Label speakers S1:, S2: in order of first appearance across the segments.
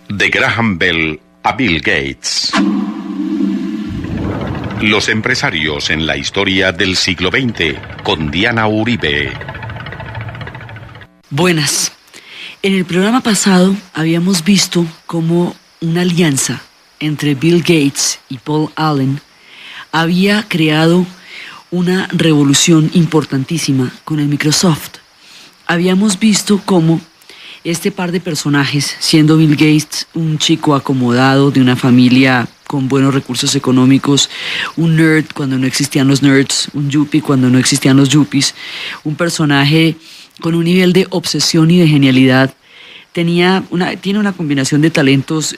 S1: De Graham Bell a Bill Gates. Los empresarios en la historia del siglo XX, con Diana Uribe.
S2: Buenas. En el programa pasado habíamos visto cómo una alianza entre Bill Gates y Paul Allen había creado una revolución importantísima con el Microsoft. Habíamos visto cómo este par de personajes, siendo Bill Gates un chico acomodado de una familia con buenos recursos económicos, un nerd cuando no existían los nerds, un yuppie cuando no existían los yuppies, un personaje con un nivel de obsesión y de genialidad, tiene una combinación de talentos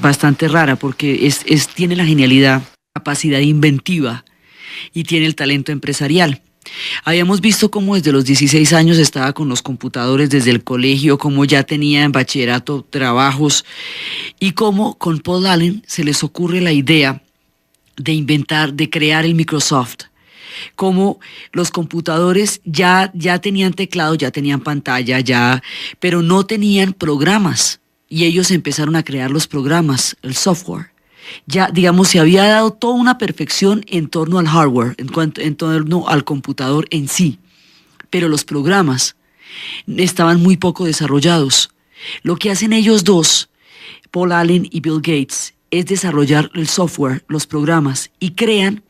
S2: bastante rara, porque tiene la genialidad, capacidad inventiva y tiene el talento empresarial. Habíamos visto cómo desde los 16 años estaba con los computadores desde el colegio, cómo ya tenía en bachillerato trabajos y cómo con Paul Allen se les ocurre la idea de crear el Microsoft. Cómo los computadores ya tenían teclado, ya tenían pantalla, pero no tenían programas y ellos empezaron a crear los programas, el software. Ya, digamos, se había dado toda una perfección en torno al hardware, en torno al computador en sí, pero los programas estaban muy poco desarrollados. Lo que hacen ellos dos, Paul Allen y Bill Gates, es desarrollar el software, los programas, y crean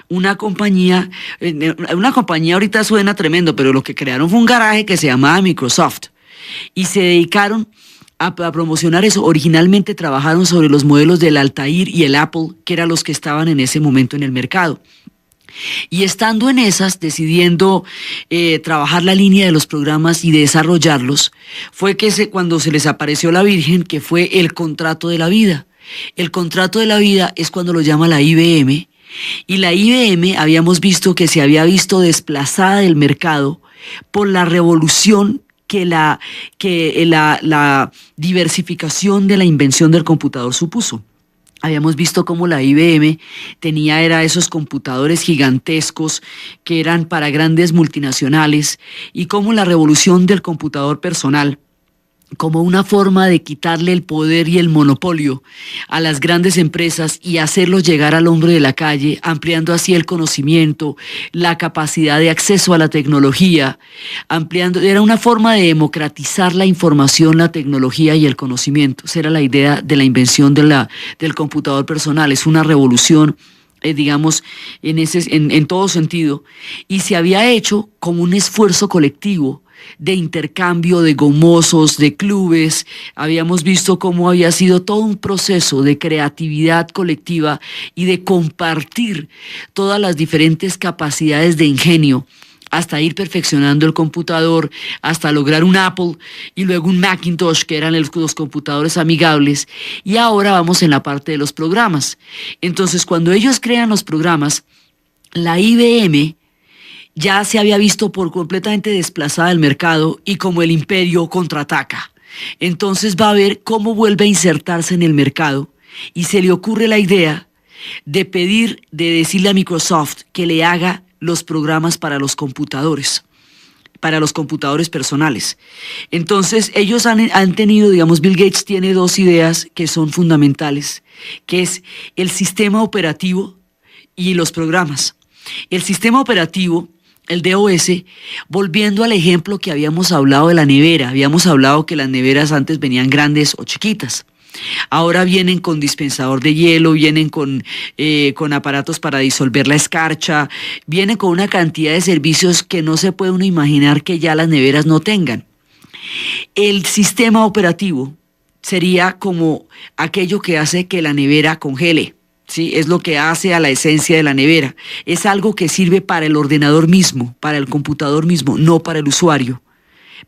S2: una compañía ahorita suena tremendo, pero lo que crearon fue un garaje que se llamaba Microsoft, y se dedicaron a promocionar eso. Originalmente trabajaron sobre los modelos del Altair y el Apple, que eran los que estaban en ese momento en el mercado. Y estando en esas, decidiendo trabajar la línea de los programas y desarrollarlos, fue que cuando se les apareció la Virgen, que fue el contrato de la vida. El contrato de la vida es cuando lo llama la IBM, y la IBM habíamos visto que se había visto desplazada del mercado por la revolución que la diversificación de la invención del computador supuso. Habíamos visto cómo la IBM era esos computadores gigantescos que eran para grandes multinacionales, y cómo la revolución del computador personal, como una forma de quitarle el poder y el monopolio a las grandes empresas y hacerlos llegar al hombre de la calle, ampliando así el conocimiento, la capacidad de acceso a la tecnología, era una forma de democratizar la información, la tecnología y el conocimiento. Esa era la idea de la invención del computador personal. Es una revolución, digamos, en todo sentido, y se había hecho como un esfuerzo colectivo de intercambio, de gomosos, de clubes. Habíamos visto cómo había sido todo un proceso de creatividad colectiva y de compartir todas las diferentes capacidades de ingenio, hasta ir perfeccionando el computador, hasta lograr un Apple y luego un Macintosh, que eran los computadores amigables. Y ahora vamos en la parte de los programas. Entonces, cuando ellos crean los programas, la IBM ya se había visto por completamente desplazada del mercado, y como el imperio contraataca, entonces va a ver cómo vuelve a insertarse en el mercado, y se le ocurre la idea de decirle a Microsoft que le haga los programas para los computadores personales. Entonces ellos han tenido, digamos, Bill Gates tiene dos ideas que son fundamentales, que es el sistema operativo y los programas. El sistema operativo, el DOS, volviendo al ejemplo que habíamos hablado de la nevera. Habíamos hablado que las neveras antes venían grandes o chiquitas. Ahora vienen con dispensador de hielo, vienen con aparatos para disolver la escarcha, vienen con una cantidad de servicios que no se puede uno imaginar que ya las neveras no tengan. El sistema operativo sería como aquello que hace que la nevera congele. Sí, es lo que hace a la esencia de la nevera. Es algo que sirve para el ordenador mismo, para el computador mismo, no para el usuario.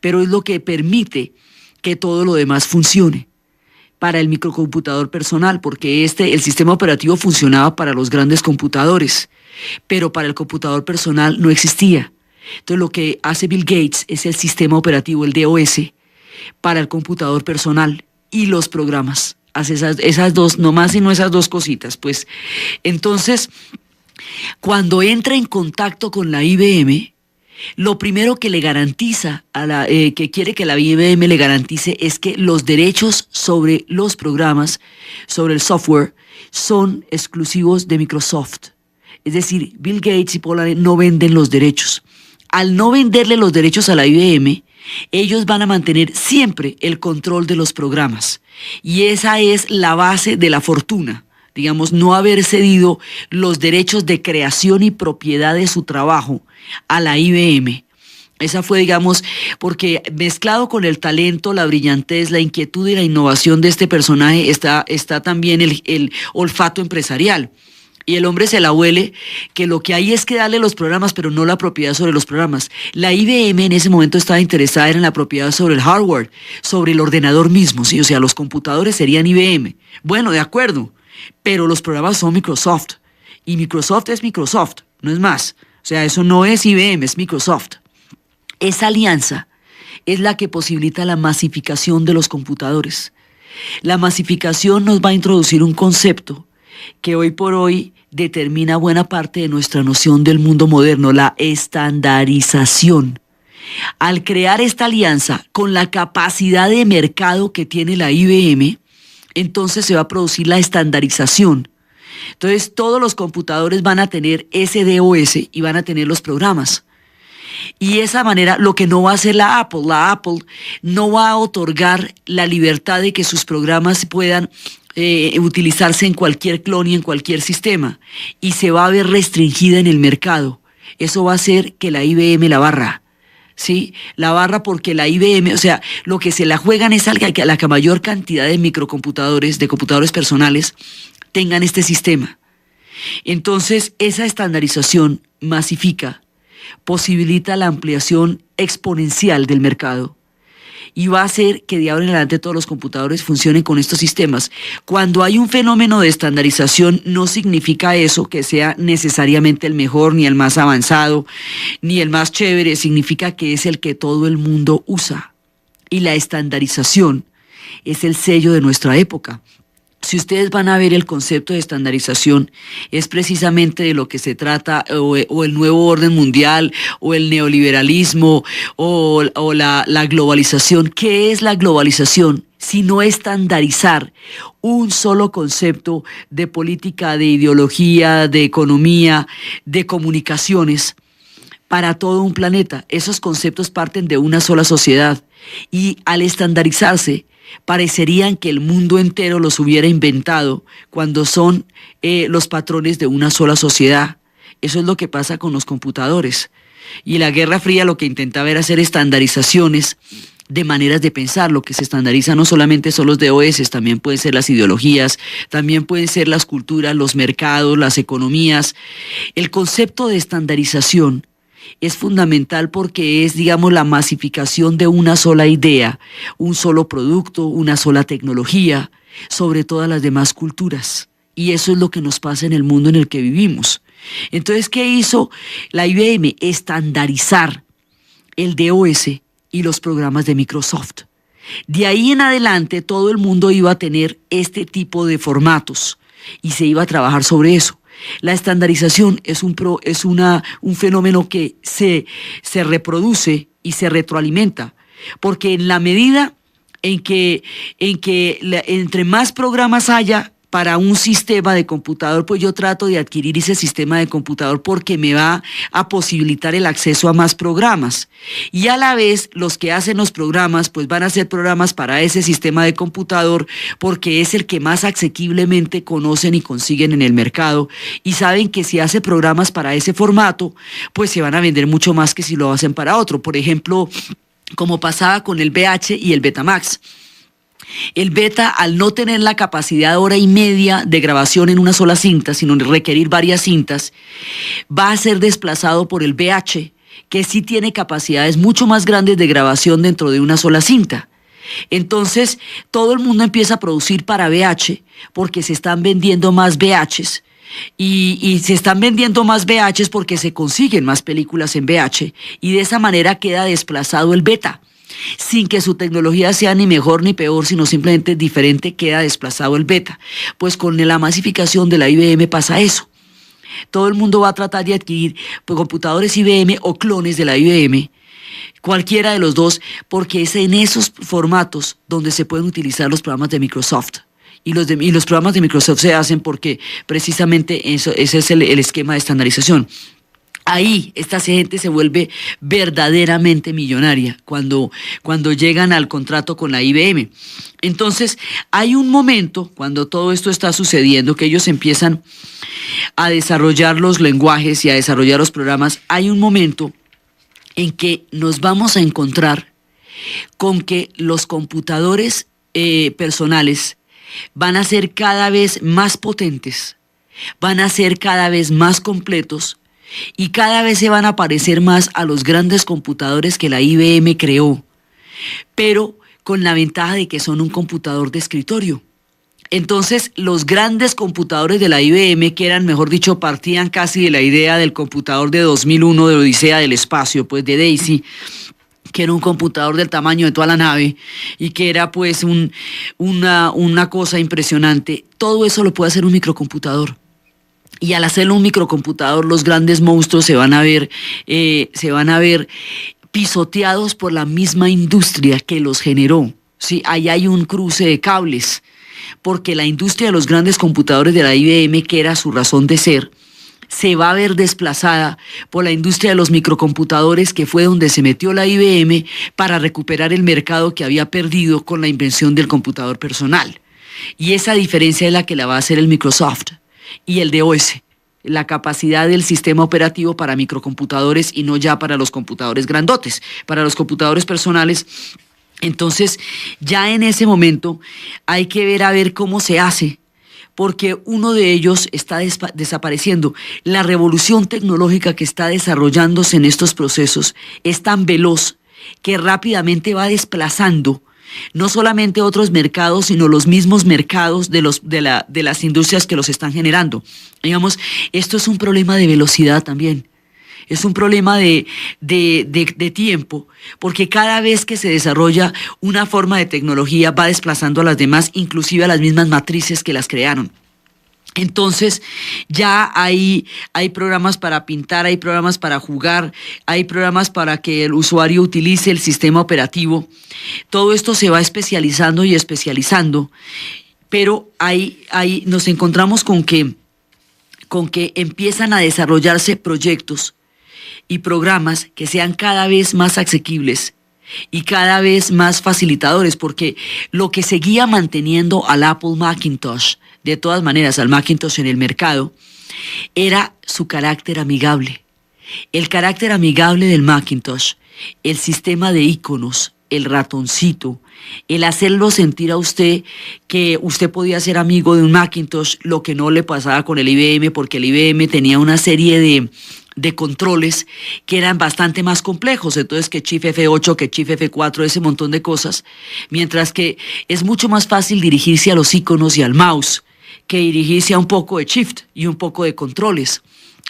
S2: Pero es lo que permite que todo lo demás funcione para el microcomputador personal, porque el sistema operativo funcionaba para los grandes computadores, pero para el computador personal no existía. Entonces lo que hace Bill Gates es el sistema operativo, el DOS, para el computador personal y los programas. Hace esas dos, no más sino esas dos cositas, pues. Entonces, cuando entra en contacto con la IBM, lo primero que le garantiza, que quiere que la IBM le garantice, es que los derechos sobre los programas, sobre el software, son exclusivos de Microsoft. Es decir, Bill Gates y Paul Allen no venden los derechos. Al no venderle los derechos a la IBM, ellos van a mantener siempre el control de los programas. Y esa es la base de la fortuna. Digamos, no haber cedido los derechos de creación y propiedad de su trabajo a la IBM. Esa fue, digamos, porque mezclado con el talento, la brillantez, la inquietud y la innovación de este personaje está también el olfato empresarial. Y el hombre se la huele que lo que hay es que darle los programas, pero no la propiedad sobre los programas. La IBM en ese momento estaba interesada en la propiedad sobre el hardware, sobre el ordenador mismo, ¿sí? O sea, los computadores serían IBM. Bueno, de acuerdo, pero los programas son Microsoft. Y Microsoft es Microsoft, no es más. O sea, eso no es IBM, es Microsoft. Esa alianza es la que posibilita la masificación de los computadores. La masificación nos va a introducir un concepto que hoy por hoy determina buena parte de nuestra noción del mundo moderno, la estandarización. Al crear esta alianza con la capacidad de mercado que tiene la IBM, entonces se va a producir la estandarización. Entonces todos los computadores van a tener SDOS y van a tener los programas. Y de esa manera lo que no va a hacer la Apple no va a otorgar la libertad de que sus programas puedan utilizarse en cualquier clon y en cualquier sistema, y se va a ver restringida en el mercado. Eso va a hacer que la IBM la barra, ¿sí? La barra porque la IBM, o sea, lo que se la juegan es a la mayor cantidad de microcomputadores, de computadores personales, tengan este sistema. Entonces, esa estandarización masifica, posibilita la ampliación exponencial del mercado. Y va a hacer que de ahora en adelante todos los computadores funcionen con estos sistemas. Cuando hay un fenómeno de estandarización, no significa eso que sea necesariamente el mejor, ni el más avanzado, ni el más chévere. Significa que es el que todo el mundo usa. Y la estandarización es el sello de nuestra época. Si ustedes van a ver el concepto de estandarización, es precisamente de lo que se trata, o el nuevo orden mundial, o el neoliberalismo, o la globalización. ¿Qué es la globalización? Sino estandarizar un solo concepto de política, de ideología, de economía, de comunicaciones para todo un planeta. Esos conceptos parten de una sola sociedad y al estandarizarse, parecerían que el mundo entero los hubiera inventado cuando son los patrones de una sola sociedad. Eso es lo que pasa con los computadores. Y la Guerra Fría lo que intentaba era hacer estandarizaciones de maneras de pensar. Lo que se estandariza no solamente son los DOS, también pueden ser las ideologías, también pueden ser las culturas, los mercados, las economías. El concepto de estandarización es fundamental porque es, digamos, la masificación de una sola idea, un solo producto, una sola tecnología, sobre todas las demás culturas. Y eso es lo que nos pasa en el mundo en el que vivimos. Entonces, ¿qué hizo la IBM? Estandarizar el DOS y los programas de Microsoft. De ahí en adelante, todo el mundo iba a tener este tipo de formatos y se iba a trabajar sobre eso. La estandarización es un fenómeno que se reproduce y se retroalimenta, porque en la medida en que entre más programas haya para un sistema de computador, pues yo trato de adquirir ese sistema de computador porque me va a posibilitar el acceso a más programas. Y a la vez, los que hacen los programas, pues van a hacer programas para ese sistema de computador porque es el que más asequiblemente conocen y consiguen en el mercado. Y saben que si hace programas para ese formato, pues se van a vender mucho más que si lo hacen para otro. Por ejemplo, como pasaba con el VH y el Betamax. El beta, al no tener la capacidad de hora y media de grabación en una sola cinta, sino requerir varias cintas, va a ser desplazado por el VH, que sí tiene capacidades mucho más grandes de grabación dentro de una sola cinta. Entonces, todo el mundo empieza a producir para VH porque se están vendiendo más VHs. Y se están vendiendo más VHs porque se consiguen más películas en VH. Y de esa manera queda desplazado el beta. Sin que su tecnología sea ni mejor ni peor, sino simplemente diferente, queda desplazado el beta. Pues con la masificación de la IBM pasa eso. todo el mundo va a tratar de adquirir computadores IBM o clones de la IBM, cualquiera de los dos, porque es en esos formatos donde se pueden utilizar los programas de Microsoft. Y los programas de Microsoft se hacen porque precisamente ese es el esquema de estandarización. Ahí esta gente se vuelve verdaderamente millonaria cuando llegan al contrato con la IBM. Entonces, hay un momento cuando todo esto está sucediendo, que ellos empiezan a desarrollar los lenguajes y a desarrollar los programas. Hay un momento en que nos vamos a encontrar con que los computadores personales van a ser cada vez más potentes, van a ser cada vez más completos y cada vez se van a parecer más a los grandes computadores que la IBM creó, pero con la ventaja de que son un computador de escritorio. Entonces, los grandes computadores de la IBM, que eran, mejor dicho, partían casi de la idea del computador de 2001 de Odisea del Espacio, pues de Daisy, que era un computador del tamaño de toda la nave y que era pues una cosa impresionante. Todo eso lo puede hacer un microcomputador. Y al hacerlo un microcomputador, los grandes monstruos se van a ver pisoteados por la misma industria que los generó. ¿Sí? Ahí hay un cruce de cables, porque la industria de los grandes computadores de la IBM, que era su razón de ser, se va a ver desplazada por la industria de los microcomputadores, que fue donde se metió la IBM para recuperar el mercado que había perdido con la invención del computador personal. Y esa diferencia es la que la va a hacer el Microsoft y el DOS, la capacidad del sistema operativo para microcomputadores y no ya para los computadores grandotes, para los computadores personales. Entonces, ya en ese momento hay que ver a ver cómo se hace, porque uno de ellos está desapareciendo. La revolución tecnológica que está desarrollándose en estos procesos es tan veloz que rápidamente va desplazando no solamente otros mercados, sino los mismos mercados de las industrias que los están generando. Digamos, esto es un problema de velocidad también. Es un problema de tiempo, porque cada vez que se desarrolla una forma de tecnología va desplazando a las demás, inclusive a las mismas matrices que las crearon. Entonces ya hay programas para pintar, hay programas para jugar, hay programas para que el usuario utilice el sistema operativo. Todo esto se va especializando y especializando, pero ahí nos encontramos con que empiezan a desarrollarse proyectos y programas que sean cada vez más asequibles y cada vez más facilitadores, porque lo que seguía manteniendo al Apple Macintosh, de todas maneras al Macintosh en el mercado, era su carácter amigable. El carácter amigable del Macintosh, el sistema de iconos, el ratoncito, el hacerlo sentir a usted que usted podía ser amigo de un Macintosh, lo que no le pasaba con el IBM, porque el IBM tenía una serie de controles que eran bastante más complejos, entonces que Chief F8, que Chief F4, ese montón de cosas, mientras que es mucho más fácil dirigirse a los iconos y al mouse que dirigirse a un poco de Shift y un poco de controles.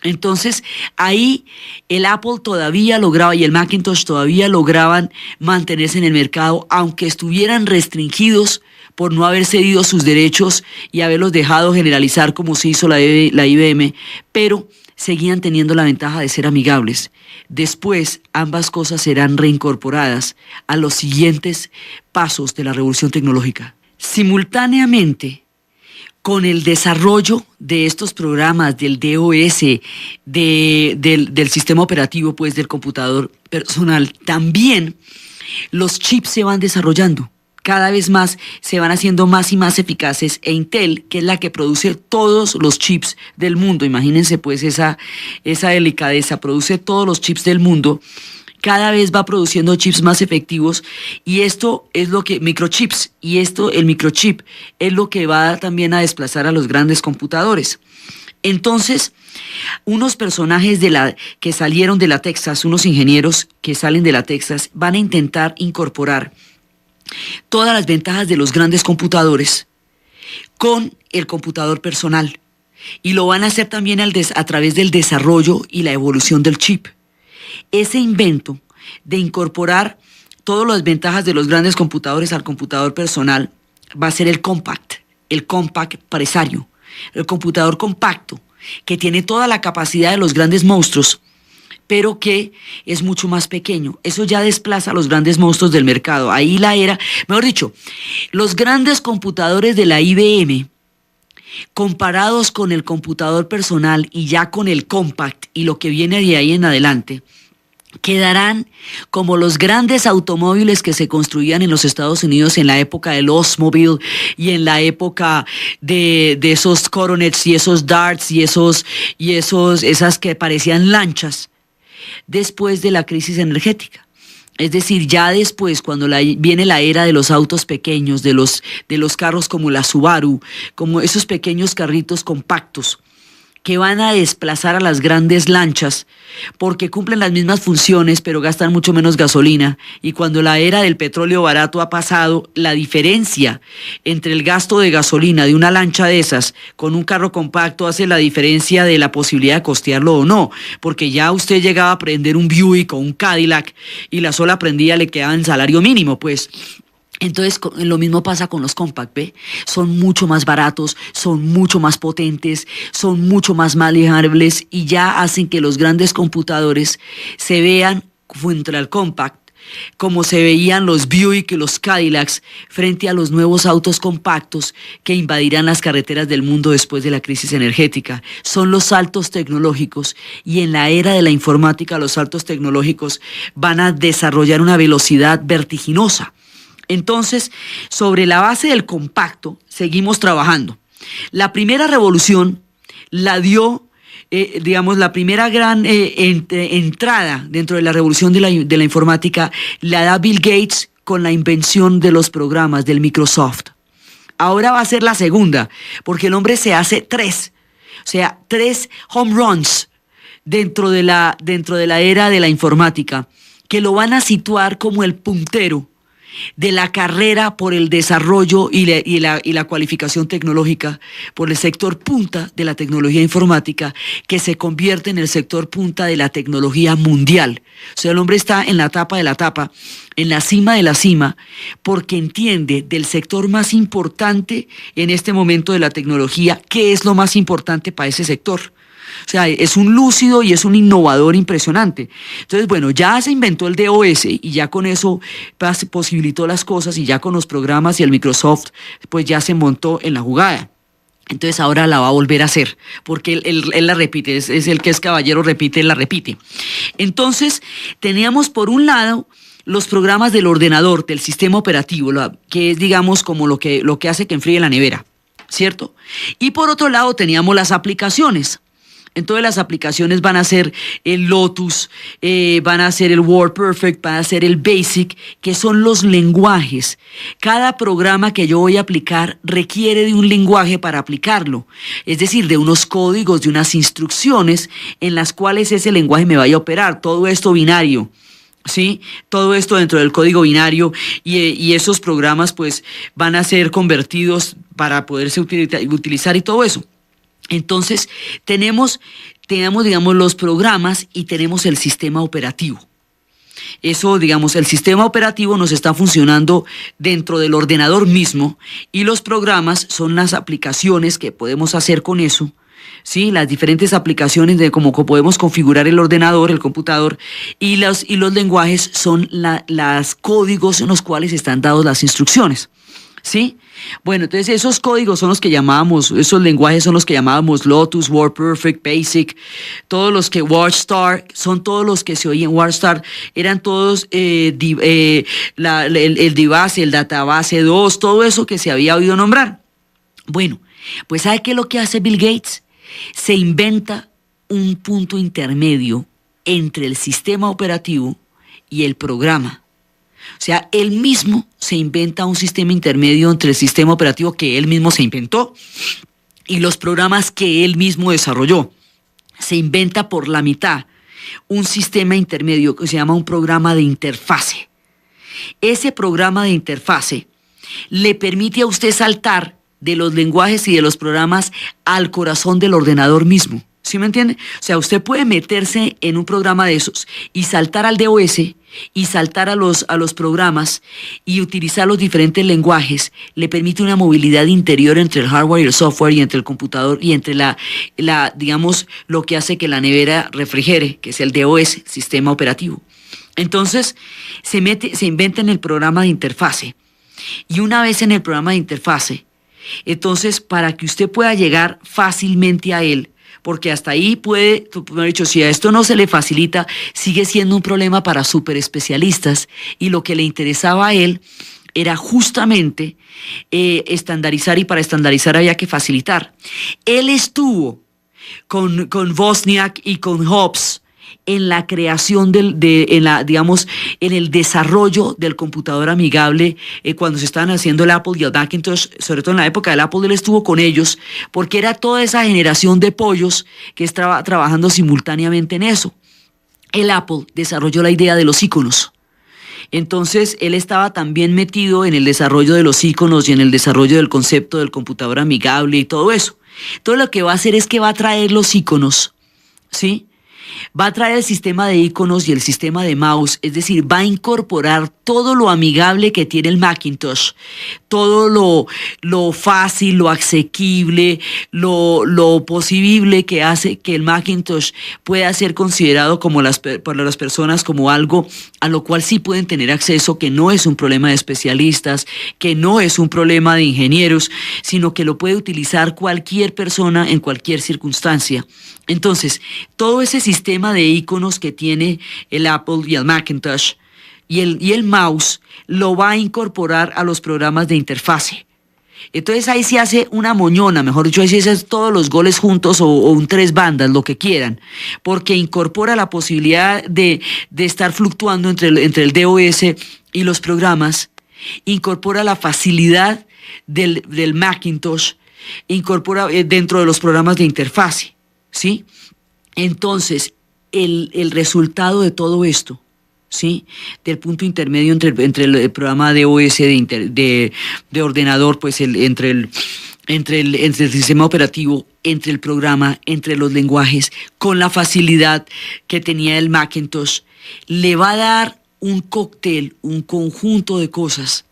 S2: Entonces ahí el Apple todavía lograba y el Macintosh todavía lograban mantenerse en el mercado, aunque estuvieran restringidos por no haber cedido sus derechos y haberlos dejado generalizar como se hizo la IBM, pero seguían teniendo la ventaja de ser amigables. Después, ambas cosas serán reincorporadas a los siguientes pasos de la revolución tecnológica. Simultáneamente, con el desarrollo de estos programas, del DOS, del sistema operativo, pues del computador personal, también los chips se van desarrollando. Cada vez más se van haciendo más y más eficaces, e Intel, que es la que produce todos los chips del mundo, imagínense pues esa delicadeza, produce todos los chips del mundo, cada vez va produciendo chips más efectivos, y esto es lo que, microchips, y el microchip es lo que va también a desplazar a los grandes computadores. Entonces, unos personajes que salieron de la Texas, unos ingenieros que salen de la Texas, van a intentar incorporar todas las ventajas de los grandes computadores con el computador personal, y lo van a hacer también a través del desarrollo y la evolución del chip. Ese invento de incorporar todas las ventajas de los grandes computadores al computador personal va a ser el compact presario, el computador compacto, que tiene toda la capacidad de los grandes monstruos, pero que es mucho más pequeño. Eso ya desplaza a los grandes monstruos del mercado. Ahí la era, mejor dicho, los grandes computadores de la IBM, comparados con el computador personal y ya con el Compact y lo que viene de ahí en adelante, quedarán como los grandes automóviles que se construían en los Estados Unidos en la época del Oldsmobile y en la época de esos Coronets y esos Darts y esas que parecían lanchas después de la crisis energética. Es decir, ya después, cuando viene la era de los autos pequeños, de los carros como la Subaru, como esos pequeños carritos compactos, que van a desplazar a las grandes lanchas porque cumplen las mismas funciones pero gastan mucho menos gasolina, y cuando la era del petróleo barato ha pasado, la diferencia entre el gasto de gasolina de una lancha de esas con un carro compacto hace la diferencia de la posibilidad de costearlo o no, porque ya usted llegaba a prender un Buick o un Cadillac y la sola prendida le quedaba en salario mínimo, pues. Entonces lo mismo pasa con los compact, ¿ve? Son mucho más baratos, son mucho más potentes, son mucho más manejables y ya hacen que los grandes computadores se vean frente al compact como se veían los Buick y los Cadillacs frente a los nuevos autos compactos que invadirán las carreteras del mundo después de la crisis energética. Son los saltos tecnológicos, y en la era de la informática los saltos tecnológicos van a desarrollar una velocidad vertiginosa. Entonces, sobre la base del compacto, seguimos trabajando. La primera revolución la dio, la primera gran entrada dentro de la revolución de la informática la da Bill Gates con la invención de los programas del Microsoft. Ahora va a ser la segunda, porque el hombre se hace tres home runs dentro de la era de la informática, que lo van a situar como el puntero de la carrera por el desarrollo y la cualificación tecnológica, por el sector punta de la tecnología informática, que se convierte en el sector punta de la tecnología mundial. O sea, el hombre está en la tapa de la tapa, en la cima de la cima, porque entiende del sector más importante en este momento de la tecnología, qué es lo más importante para ese sector. O sea, es un lúcido y es un innovador impresionante. Entonces, bueno, ya se inventó el DOS y ya con eso posibilitó las cosas, y ya con los programas y el Microsoft, pues ya se montó en la jugada. Entonces ahora la va a volver a hacer, porque él la repite, es el que es caballero, repite, él la repite. Entonces, teníamos por un lado los programas del ordenador, del sistema operativo, que es, digamos, como lo que hace que enfríe la nevera, ¿cierto? Y por otro lado teníamos las aplicaciones. Entonces las aplicaciones van a ser el Lotus, van a ser el WordPerfect, van a ser el Basic, que son los lenguajes. Cada programa que yo voy a aplicar requiere de un lenguaje para aplicarlo, es decir, de unos códigos, de unas instrucciones en las cuales ese lenguaje me vaya a operar. Todo esto binario, ¿sí? Todo esto dentro del código binario, y esos programas pues van a ser convertidos para poderse utilizar y todo eso. Entonces, tenemos, digamos, los programas y tenemos el sistema operativo. Eso, digamos, el sistema operativo nos está funcionando dentro del ordenador mismo, y los programas son las aplicaciones que podemos hacer con eso, ¿sí? Las diferentes aplicaciones de cómo podemos configurar el ordenador, el computador, y los lenguajes son los códigos en los cuales están dadas las instrucciones, ¿sí? Bueno, entonces esos códigos son los que llamábamos, esos lenguajes son los que llamábamos Lotus, WordPerfect, Basic, todos los que WordStar, son todos los que se oían. WordStar eran todos el DBase, el Database 2, todo eso que se había oído nombrar. Bueno, pues ¿sabe qué es lo que hace Bill Gates? Se inventa un punto intermedio entre el sistema operativo y el programa. O sea, él mismo se inventa un sistema intermedio entre el sistema operativo que él mismo se inventó y los programas que él mismo desarrolló. Se inventa por la mitad un sistema intermedio que se llama un programa de interfase. Ese programa de interfase le permite a usted saltar de los lenguajes y de los programas al corazón del ordenador mismo, ¿Sí me entiende? O sea, usted puede meterse en un programa de esos y saltar al DOS y saltar a los programas y utilizar los diferentes lenguajes. Le permite una movilidad interior entre el hardware y el software y entre el computador y entre digamos, lo que hace que la nevera refrigere, que es el DOS, sistema operativo. Entonces, se inventa en el programa de interfase. Y una vez en el programa de interfase, entonces, para que usted pueda llegar fácilmente a él, porque hasta ahí puede, me he dicho, si a esto no se le facilita, sigue siendo un problema para super especialistas, y lo que le interesaba a él era justamente estandarizar, y para estandarizar había que facilitar. Él estuvo con Wozniak y con Hobbs en la creación digamos, en el desarrollo del computador amigable, cuando se estaban haciendo el Apple y el Macintosh, sobre todo en la época del Apple, él estuvo con ellos, porque era toda esa generación de pollos que estaba trabajando simultáneamente en eso. El Apple desarrolló la idea de los iconos. Entonces, él estaba también metido en el desarrollo de los iconos y en el desarrollo del concepto del computador amigable y todo eso. Todo lo que va a hacer es que va a traer los iconos, ¿sí? Va a traer el sistema de iconos y el sistema de mouse, es decir, va a incorporar todo lo amigable que tiene el Macintosh, todo lo fácil, lo asequible, lo posible que hace que el Macintosh pueda ser considerado como por las personas como algo a lo cual sí pueden tener acceso, que no es un problema de especialistas, que no es un problema de ingenieros, sino que lo puede utilizar cualquier persona en cualquier circunstancia. Entonces, todo ese sistema de iconos que tiene el Apple y el Macintosh y el mouse lo va a incorporar a los programas de interfase. Entonces ahí se hace una moñona, mejor dicho, ahí se hacen todos los goles juntos o un tres bandas, lo que quieran, porque incorpora la posibilidad de estar fluctuando entre el DOS y los programas, incorpora la facilidad del Macintosh, incorpora dentro de los programas de interfase, ¿sí? Entonces, el resultado de todo esto, ¿sí? Del punto intermedio entre el programa DOS de ordenador, pues entre el sistema operativo, entre el programa, entre los lenguajes, con la facilidad que tenía el Macintosh, le va a dar un cóctel, un conjunto de cosas,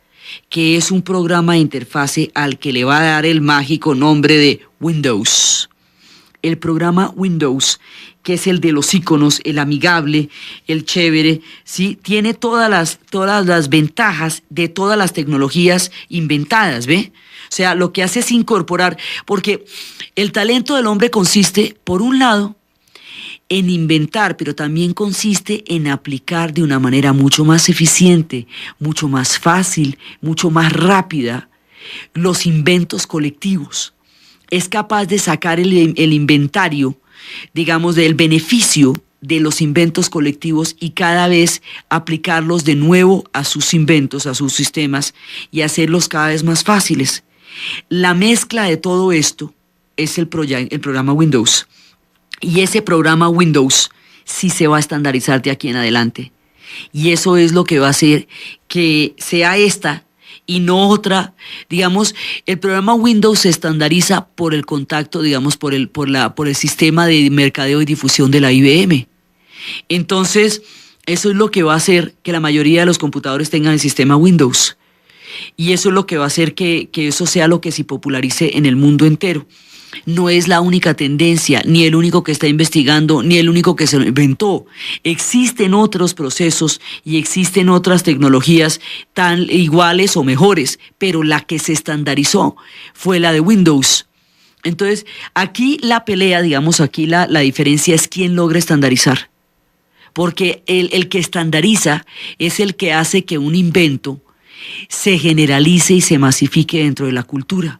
S2: que es un programa de interfase al que le va a dar el mágico nombre de Windows. El programa Windows, que es el de los iconos, el amigable, el chévere, ¿sí? Tiene todas las ventajas de todas las tecnologías inventadas, ¿ve? O sea, lo que hace es incorporar, porque el talento del hombre consiste, por un lado, en inventar, pero también consiste en aplicar de una manera mucho más eficiente, mucho más fácil, mucho más rápida, los inventos colectivos. Es capaz de sacar el inventario, digamos, del beneficio de los inventos colectivos y cada vez aplicarlos de nuevo a sus inventos, a sus sistemas y hacerlos cada vez más fáciles. La mezcla de todo esto es el programa Windows. Y ese programa Windows sí se va a estandarizar de aquí en adelante. Y eso es lo que va a hacer que sea esta y no otra. Digamos, el programa Windows se estandariza por el contacto, digamos, por el sistema de mercadeo y difusión de la IBM. Entonces, eso es lo que va a hacer que la mayoría de los computadores tengan el sistema Windows. Y eso es lo que va a hacer que eso sea lo que se popularice en el mundo entero. No es la única tendencia, ni el único que está investigando, ni el único que se lo inventó. Existen otros procesos y existen otras tecnologías tan iguales o mejores, pero la que se estandarizó fue la de Windows. Entonces, aquí la pelea, digamos, aquí la diferencia es quién logra estandarizar. Porque el que estandariza es el que hace que un invento se generalice y se masifique dentro de la cultura.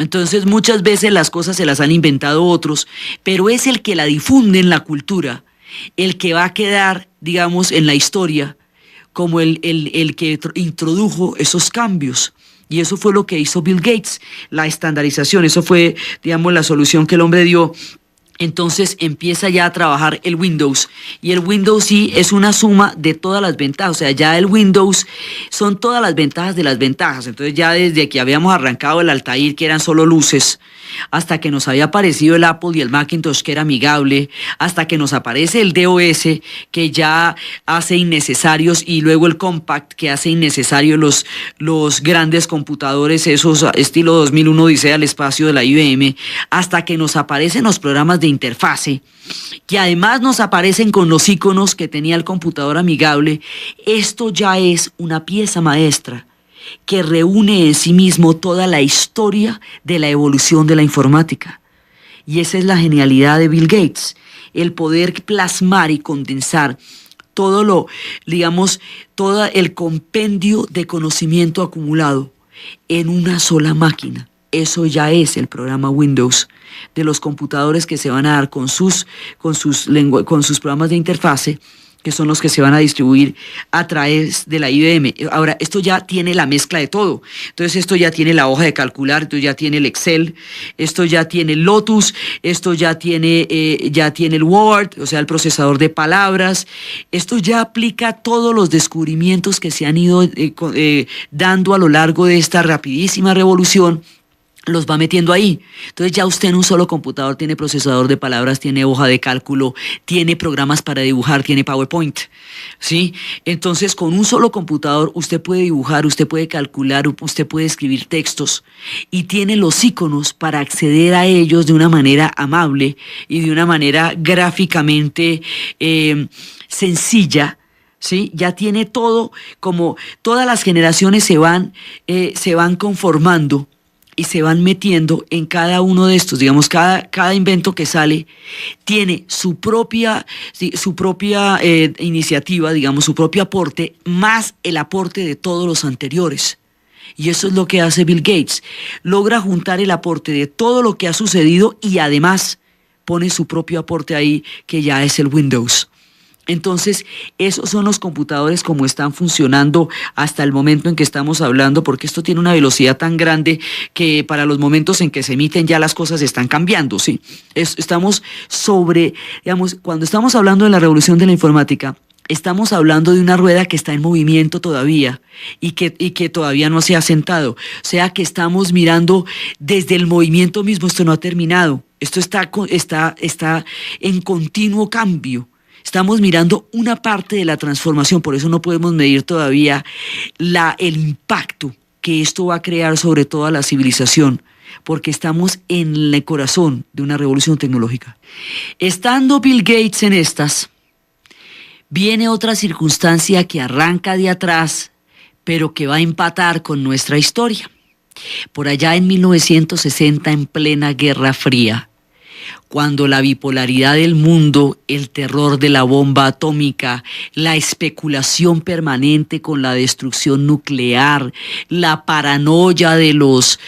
S2: Entonces muchas veces las cosas se las han inventado otros, pero es el que la difunde en la cultura, el que va a quedar, digamos, en la historia como el que introdujo esos cambios. Y eso fue lo que hizo Bill Gates, la estandarización. Eso fue, digamos, la solución que el hombre dio Entonces empieza ya a trabajar el Windows, y el Windows sí es una suma de todas las ventajas, o sea, ya el Windows son todas las ventajas de las ventajas. Entonces ya desde que habíamos arrancado el Altair, que eran solo luces, hasta que nos había aparecido el Apple y el Macintosh, que era amigable, hasta que nos aparece el DOS, que ya hace innecesarios, y luego el Compact, que hace innecesarios los grandes computadores, esos estilo 2001 Odisea al espacio de la IBM, hasta que nos aparecen los programas de interfase, que además nos aparecen con los iconos que tenía el computador amigable. Esto ya es una pieza maestra que reúne en sí mismo toda la historia de la evolución de la informática. Y esa es la genialidad de Bill Gates, el poder plasmar y condensar todo todo el compendio de conocimiento acumulado en una sola máquina. Eso ya es el programa Windows de los computadores que se van a dar con sus programas de interfase, que son los que se van a distribuir a través de la IBM. Ahora, esto ya tiene la mezcla de todo. Entonces, esto ya tiene la hoja de calcular, esto ya tiene el Excel, esto ya tiene el Lotus, esto ya tiene el Word, o sea, el procesador de palabras. Esto ya aplica todos los descubrimientos que se han ido dando a lo largo de esta rapidísima revolución. Los va metiendo ahí. Entonces ya usted en un solo computador tiene procesador de palabras, tiene hoja de cálculo, tiene programas para dibujar, tiene PowerPoint, ¿sí? Entonces con un solo computador usted puede dibujar, usted puede calcular, usted puede escribir textos, y tiene los iconos para acceder a ellos de una manera amable y de una manera gráficamente sencilla. ¿Sí? Ya tiene todo, como todas las generaciones se van conformando y se van metiendo en cada uno de estos. Digamos, cada invento que sale tiene su propia iniciativa, digamos, su propio aporte, más el aporte de todos los anteriores. Y eso es lo que hace Bill Gates. Logra juntar el aporte de todo lo que ha sucedido y además pone su propio aporte ahí, que ya es el Windows. Entonces, esos son los computadores como están funcionando hasta el momento en que estamos hablando, porque esto tiene una velocidad tan grande que para los momentos en que se emiten ya las cosas están cambiando, ¿sí? Cuando estamos hablando de la revolución de la informática, estamos hablando de una rueda que está en movimiento todavía y que todavía no se ha sentado. O sea que estamos mirando desde el movimiento mismo, esto no ha terminado, esto está en continuo cambio. Estamos mirando una parte de la transformación, por eso no podemos medir todavía el impacto que esto va a crear sobre toda la civilización, porque estamos en el corazón de una revolución tecnológica. Estando Bill Gates en estas, viene otra circunstancia que arranca de atrás, pero que va a empatar con nuestra historia. Por allá en 1960, en plena Guerra Fría, cuando la bipolaridad del mundo, el terror de la bomba atómica, la especulación permanente con la destrucción nuclear, la paranoia de los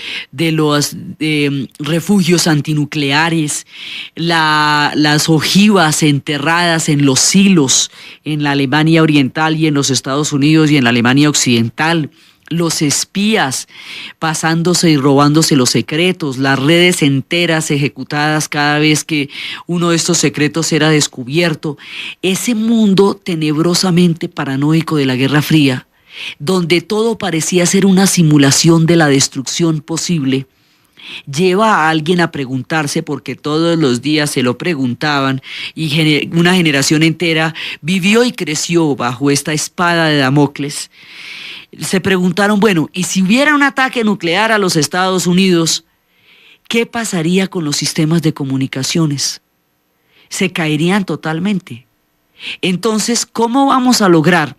S2: refugios antinucleares, las ojivas enterradas en los silos en la Alemania Oriental y en los Estados Unidos y en la Alemania Occidental, los espías pasándose y robándose los secretos, las redes enteras ejecutadas cada vez que uno de estos secretos era descubierto. Ese mundo tenebrosamente paranoico de la Guerra Fría, donde todo parecía ser una simulación de la destrucción posible, lleva a alguien a preguntarse, porque todos los días se lo preguntaban, y una generación entera vivió y creció bajo esta espada de Damocles. Se preguntaron, bueno, ¿y si hubiera un ataque nuclear a los Estados Unidos, qué pasaría con los sistemas de comunicaciones? Se caerían totalmente. Entonces, ¿cómo vamos a lograr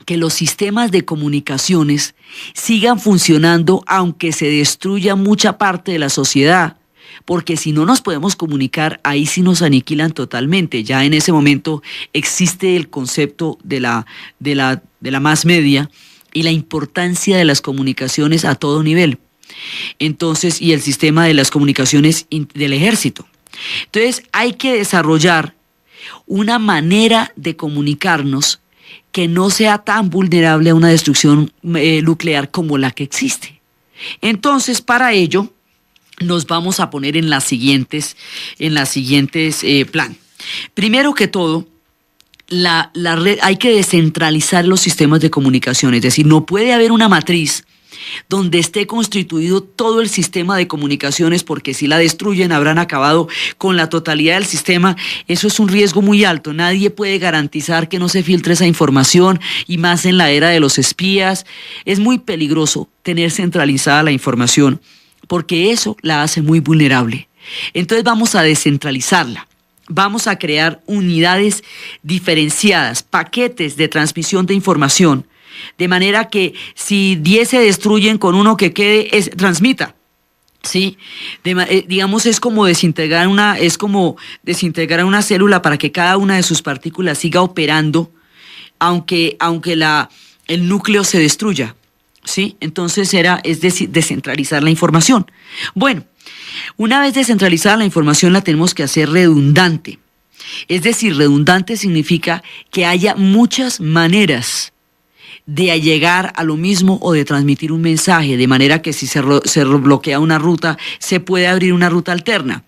S2: que los sistemas de comunicaciones sigan funcionando aunque se destruya mucha parte de la sociedad? Porque si no nos podemos comunicar, ahí sí nos aniquilan totalmente. Ya en ese momento existe el concepto de la mass media y la importancia de las comunicaciones a todo nivel. Entonces, y el sistema de las comunicaciones del ejército. Entonces, hay que desarrollar una manera de comunicarnos que no sea tan vulnerable a una destrucción nuclear como la que existe. Entonces, para ello, nos vamos a poner en las siguientes plan. Primero que todo, la red, hay que descentralizar los sistemas de comunicación, es decir, no puede haber una matriz donde esté constituido todo el sistema de comunicaciones, porque si la destruyen habrán acabado con la totalidad del sistema. Eso es un riesgo muy alto. Nadie puede garantizar que no se filtre esa información, y más en la era de los espías. Es muy peligroso tener centralizada la información, porque eso la hace muy vulnerable. Entonces vamos a descentralizarla. Vamos a crear unidades diferenciadas, paquetes de transmisión de información, de manera que si 10 se destruyen, con uno que quede, transmita. ¿Sí? Digamos, es como desintegrar una célula para que cada una de sus partículas siga operando, aunque el núcleo se destruya. ¿Sí? Entonces es descentralizar la información. Bueno, una vez descentralizada la información, la tenemos que hacer redundante. Es decir, redundante significa que haya muchas maneras de llegar a lo mismo o de transmitir un mensaje, de manera que si se bloquea una ruta, se puede abrir una ruta alterna.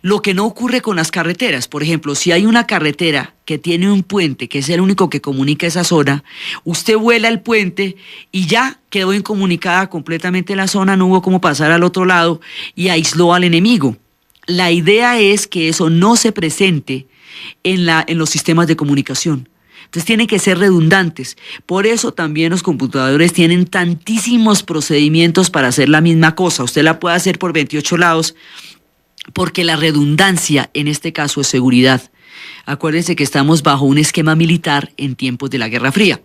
S2: Lo que no ocurre con las carreteras. Por ejemplo, si hay una carretera que tiene un puente, que es el único que comunica esa zona, usted vuela el puente y ya quedó incomunicada completamente la zona, no hubo cómo pasar al otro lado y aisló al enemigo. La idea es que eso no se presente en los sistemas de comunicación. Entonces tienen que ser redundantes. Por eso también los computadores tienen tantísimos procedimientos para hacer la misma cosa. Usted la puede hacer por 28 lados, porque la redundancia en este caso es seguridad. Acuérdense que estamos bajo un esquema militar en tiempos de la Guerra Fría,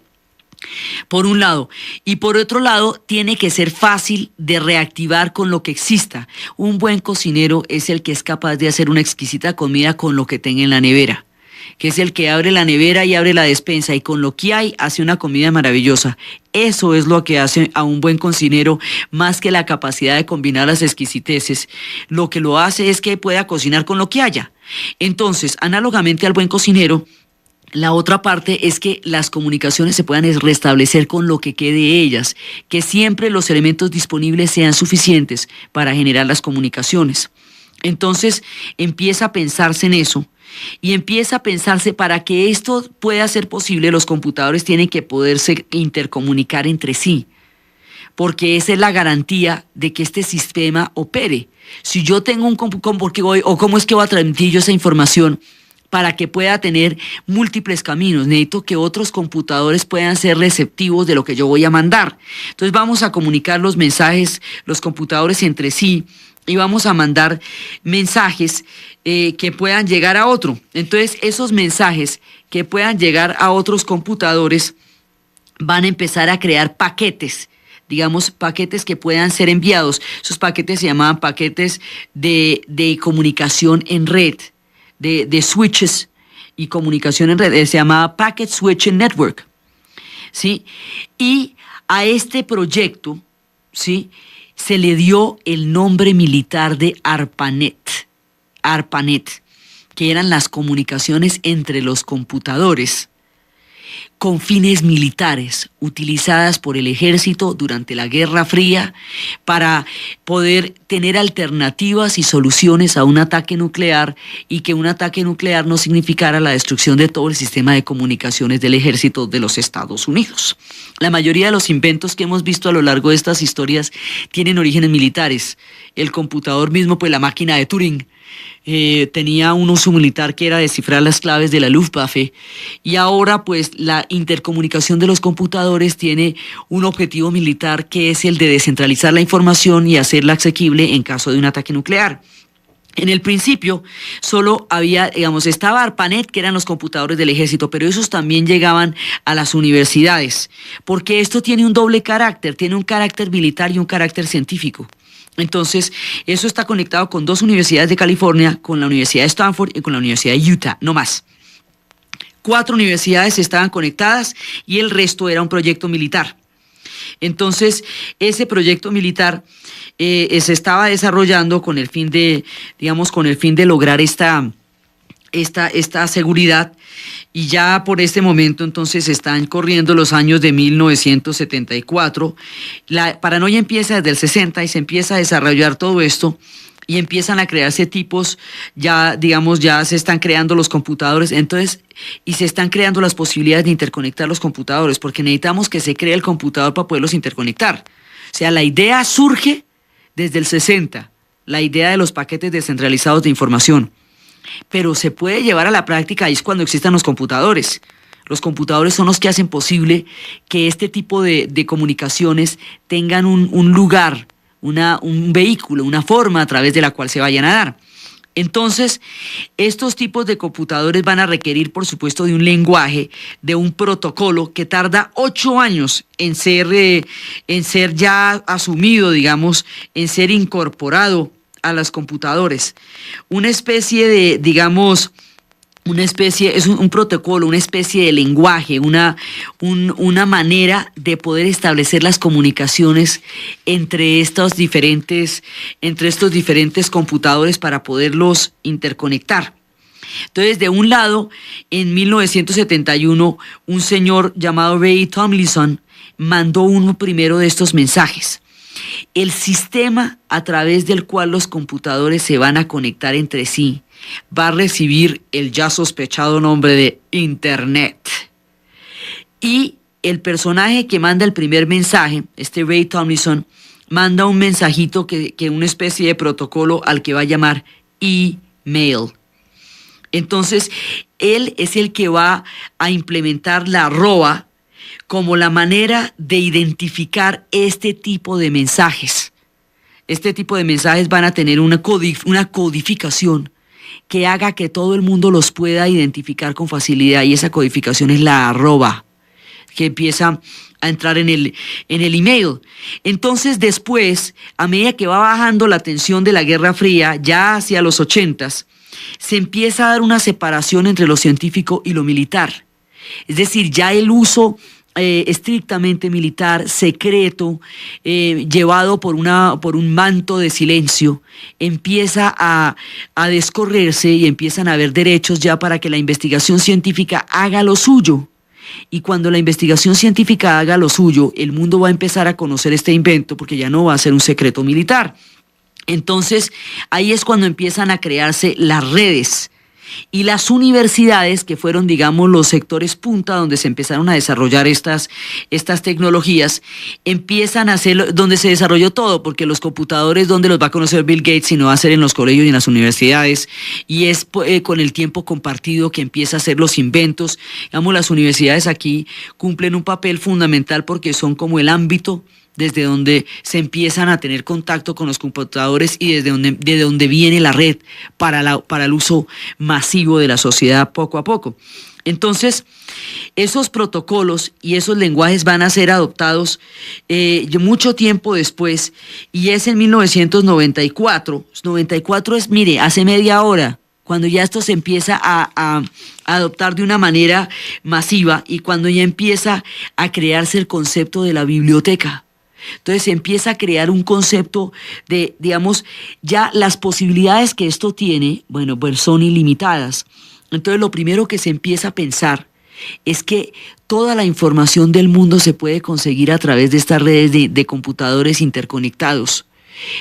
S2: por un lado. Y por otro lado, tiene que ser fácil de reactivar con lo que exista. Un buen cocinero es el que es capaz de hacer una exquisita comida con lo que tenga en la nevera, que es el que abre la nevera y abre la despensa y con lo que hay hace una comida maravillosa. Eso es lo que hace a un buen cocinero, más que la capacidad de combinar las exquisiteces. Lo que lo hace es que pueda cocinar con lo que haya. Entonces, análogamente al buen cocinero, la otra parte es que las comunicaciones se puedan restablecer con lo que quede de ellas, que siempre los elementos disponibles sean suficientes para generar las comunicaciones. Entonces, empieza a pensarse en eso. Y empieza a pensarse, para que esto pueda ser posible, los computadores tienen que poderse intercomunicar entre sí, porque esa es la garantía de que este sistema opere. Si yo tengo ¿cómo es que voy a transmitir yo esa información? Para que pueda tener múltiples caminos, necesito que otros computadores puedan ser receptivos de lo que yo voy a mandar. Entonces vamos a comunicar los mensajes, los computadores entre sí, y vamos a mandar mensajes que puedan llegar a otro. Entonces, esos mensajes que puedan llegar a otros computadores van a empezar a crear paquetes, digamos, paquetes que puedan ser enviados. Esos paquetes se llamaban paquetes de comunicación en red, de switches y comunicación en red. Se llamaba Packet Switching Network, ¿sí? Y a este proyecto, ¿sí?, se le dio el nombre militar de ARPANET, que eran las comunicaciones entre los computadores con fines militares, utilizadas por el ejército durante la Guerra Fría para poder tener alternativas y soluciones a un ataque nuclear, y que un ataque nuclear no significara la destrucción de todo el sistema de comunicaciones del ejército de los Estados Unidos. La mayoría de los inventos que hemos visto a lo largo de estas historias tienen orígenes militares. El computador mismo, pues la máquina de Turing, tenía un uso militar, que era descifrar las claves de la Luftwaffe, y ahora pues la intercomunicación de los computadores tiene un objetivo militar, que es el de descentralizar la información y hacerla asequible en caso de un ataque nuclear. En el principio solo había, estaba ARPANET, que eran los computadores del ejército, pero esos también llegaban a las universidades, porque esto tiene un doble carácter, tiene un carácter militar y un carácter científico. Entonces, eso está conectado con 2 universidades de California, con la Universidad de Stanford y con la Universidad de Utah, no más. 4 universidades estaban conectadas y el resto era un proyecto militar. Entonces, ese proyecto militar se estaba desarrollando con el fin de lograr esta seguridad, y ya por este momento entonces están corriendo los años de 1974. La paranoia empieza desde el 60 y se empieza a desarrollar todo esto y empiezan a crearse tipos, ya digamos, ya se están creando los computadores, entonces, y se están creando las posibilidades de interconectar los computadores, porque necesitamos que se cree el computador para poderlos interconectar. O sea, la idea surge desde el 60, la idea de los paquetes descentralizados de información. Pero se puede llevar a la práctica, ahí es cuando existan los computadores. Los computadores son los que hacen posible que este tipo de comunicaciones tengan un lugar, un vehículo, una forma a través de la cual se vayan a dar. Entonces, estos tipos de computadores van a requerir, por supuesto, de un lenguaje, de un protocolo que tarda 8 años en ser ya asumido, digamos, en ser incorporado a los computadores. Una especie de, digamos, es un protocolo, una especie de lenguaje, una manera de poder establecer las comunicaciones entre estos diferentes computadores para poderlos interconectar. Entonces, de un lado, en 1971, un señor llamado Ray Tomlinson mandó uno primero de estos mensajes. El sistema a través del cual los computadores se van a conectar entre sí va a recibir el ya sospechado nombre de Internet. Y el personaje que manda el primer mensaje, este Ray Tomlinson, manda un mensajito que una especie de protocolo al que va a llamar email. Entonces, él es el que va a implementar la arroba como la manera de identificar este tipo de mensajes. Este tipo de mensajes van a tener una codificación que haga que todo el mundo los pueda identificar con facilidad, y esa codificación es la arroba, que empieza a entrar en el email. Entonces, después, a medida que va bajando la tensión de la Guerra Fría, ya hacia los 80s, se empieza a dar una separación entre lo científico y lo militar. Es decir, ya el uso estrictamente militar, secreto, llevado por un manto de silencio, empieza a descorrerse y empiezan a haber derechos ya para que la investigación científica haga lo suyo. Y cuando la investigación científica haga lo suyo, el mundo va a empezar a conocer este invento, porque ya no va a ser un secreto militar. Entonces, ahí es cuando empiezan a crearse las redes. Y las universidades, que fueron, digamos, los sectores punta donde se empezaron a desarrollar estas tecnologías, empiezan a ser donde se desarrolló todo, porque los computadores, ¿dónde los va a conocer Bill Gates si no va a ser en los colegios y en las universidades? Y es con el tiempo compartido que empieza a hacer los inventos. Digamos, las universidades aquí cumplen un papel fundamental porque son como el ámbito desde donde se empiezan a tener contacto con los computadores y desde donde viene la red para el uso masivo de la sociedad poco a poco. Entonces, esos protocolos y esos lenguajes van a ser adoptados mucho tiempo después, y es en 1994. 94 es, mire, hace media hora, cuando ya esto se empieza a adoptar de una manera masiva y cuando ya empieza a crearse el concepto de la biblioteca. Entonces se empieza a crear un concepto de, digamos, ya las posibilidades que esto tiene, bueno, pues son ilimitadas. Entonces lo primero que se empieza a pensar es que toda la información del mundo se puede conseguir a través de estas redes de computadores interconectados.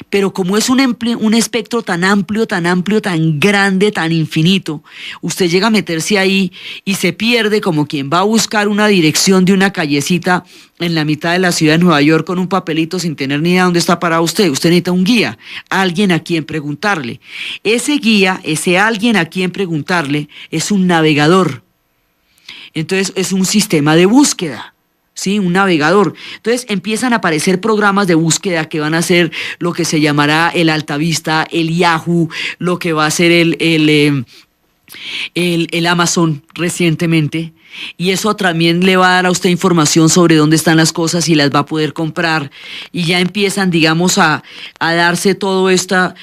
S2: Pero como es un espectro tan amplio, tan grande, tan infinito, usted llega a meterse ahí y se pierde como quien va a buscar una dirección de una callecita en la mitad de la ciudad de Nueva York con un papelito sin tener ni idea de dónde está parado usted. Usted necesita un guía, alguien a quien preguntarle. Ese guía, ese alguien a quien preguntarle, es un navegador. Entonces es un sistema de búsqueda. Sí, un navegador. Entonces empiezan a aparecer programas de búsqueda que van a ser lo que se llamará el Altavista, el Yahoo, lo que va a ser el Amazon recientemente. Y eso también le va a dar a usted información sobre dónde están las cosas y las va a poder comprar. Y ya empiezan, digamos, a darse toda esta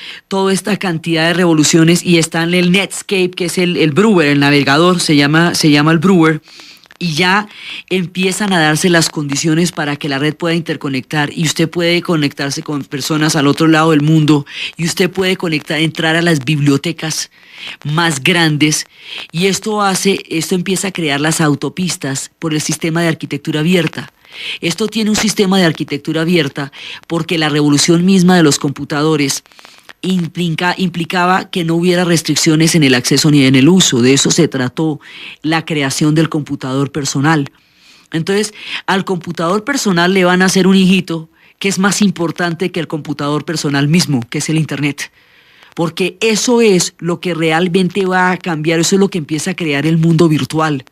S2: cantidad de revoluciones, y está en el Netscape, que es el Brewer, el navegador, se llama el Brewer. y ya empiezan a darse las condiciones para que la red pueda interconectar y usted puede conectarse con personas al otro lado del mundo y usted puede entrar a las bibliotecas más grandes y esto empieza a crear las autopistas por el sistema de arquitectura abierta. Esto tiene un sistema de arquitectura abierta porque la revolución misma de los computadores implicaba que no hubiera restricciones en el acceso ni en el uso. De eso se trató la creación del computador personal. Entonces, al computador personal le van a hacer un hijito que es más importante que el computador personal mismo, que es el Internet. Porque eso es lo que realmente va a cambiar, eso es lo que empieza a crear el mundo virtual.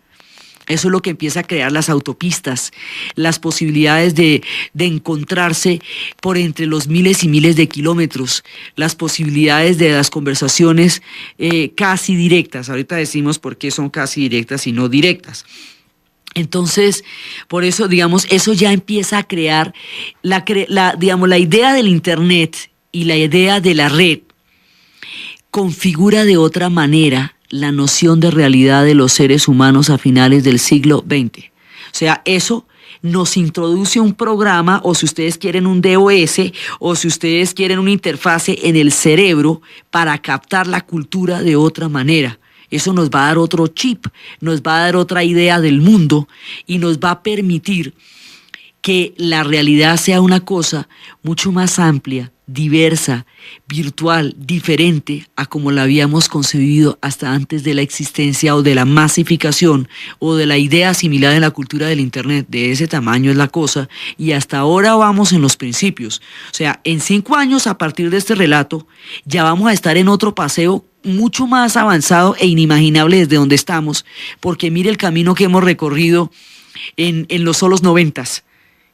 S2: Eso es lo que empieza a crear las autopistas, las posibilidades de encontrarse por entre los miles y miles de kilómetros, las posibilidades de las conversaciones casi directas. Ahorita decimos por qué son casi directas y no directas. Entonces, por eso, digamos, eso ya empieza a crear la idea del Internet y la idea de la red configura de otra manera la noción de realidad de los seres humanos a finales del siglo XX. O sea, eso nos introduce un programa, o si ustedes quieren un DOS, o si ustedes quieren una interfase en el cerebro para captar la cultura de otra manera. Eso nos va a dar otro chip, nos va a dar otra idea del mundo y nos va a permitir que la realidad sea una cosa mucho más amplia, diversa, virtual, diferente a como la habíamos concebido hasta antes de la existencia o de la masificación o de la idea asimilada en la cultura del Internet. De ese tamaño es la cosa y hasta ahora vamos en los principios. O sea, en 5 años a partir de este relato ya vamos a estar en otro paseo mucho más avanzado e inimaginable desde donde estamos, porque mire el camino que hemos recorrido en los solos 90s.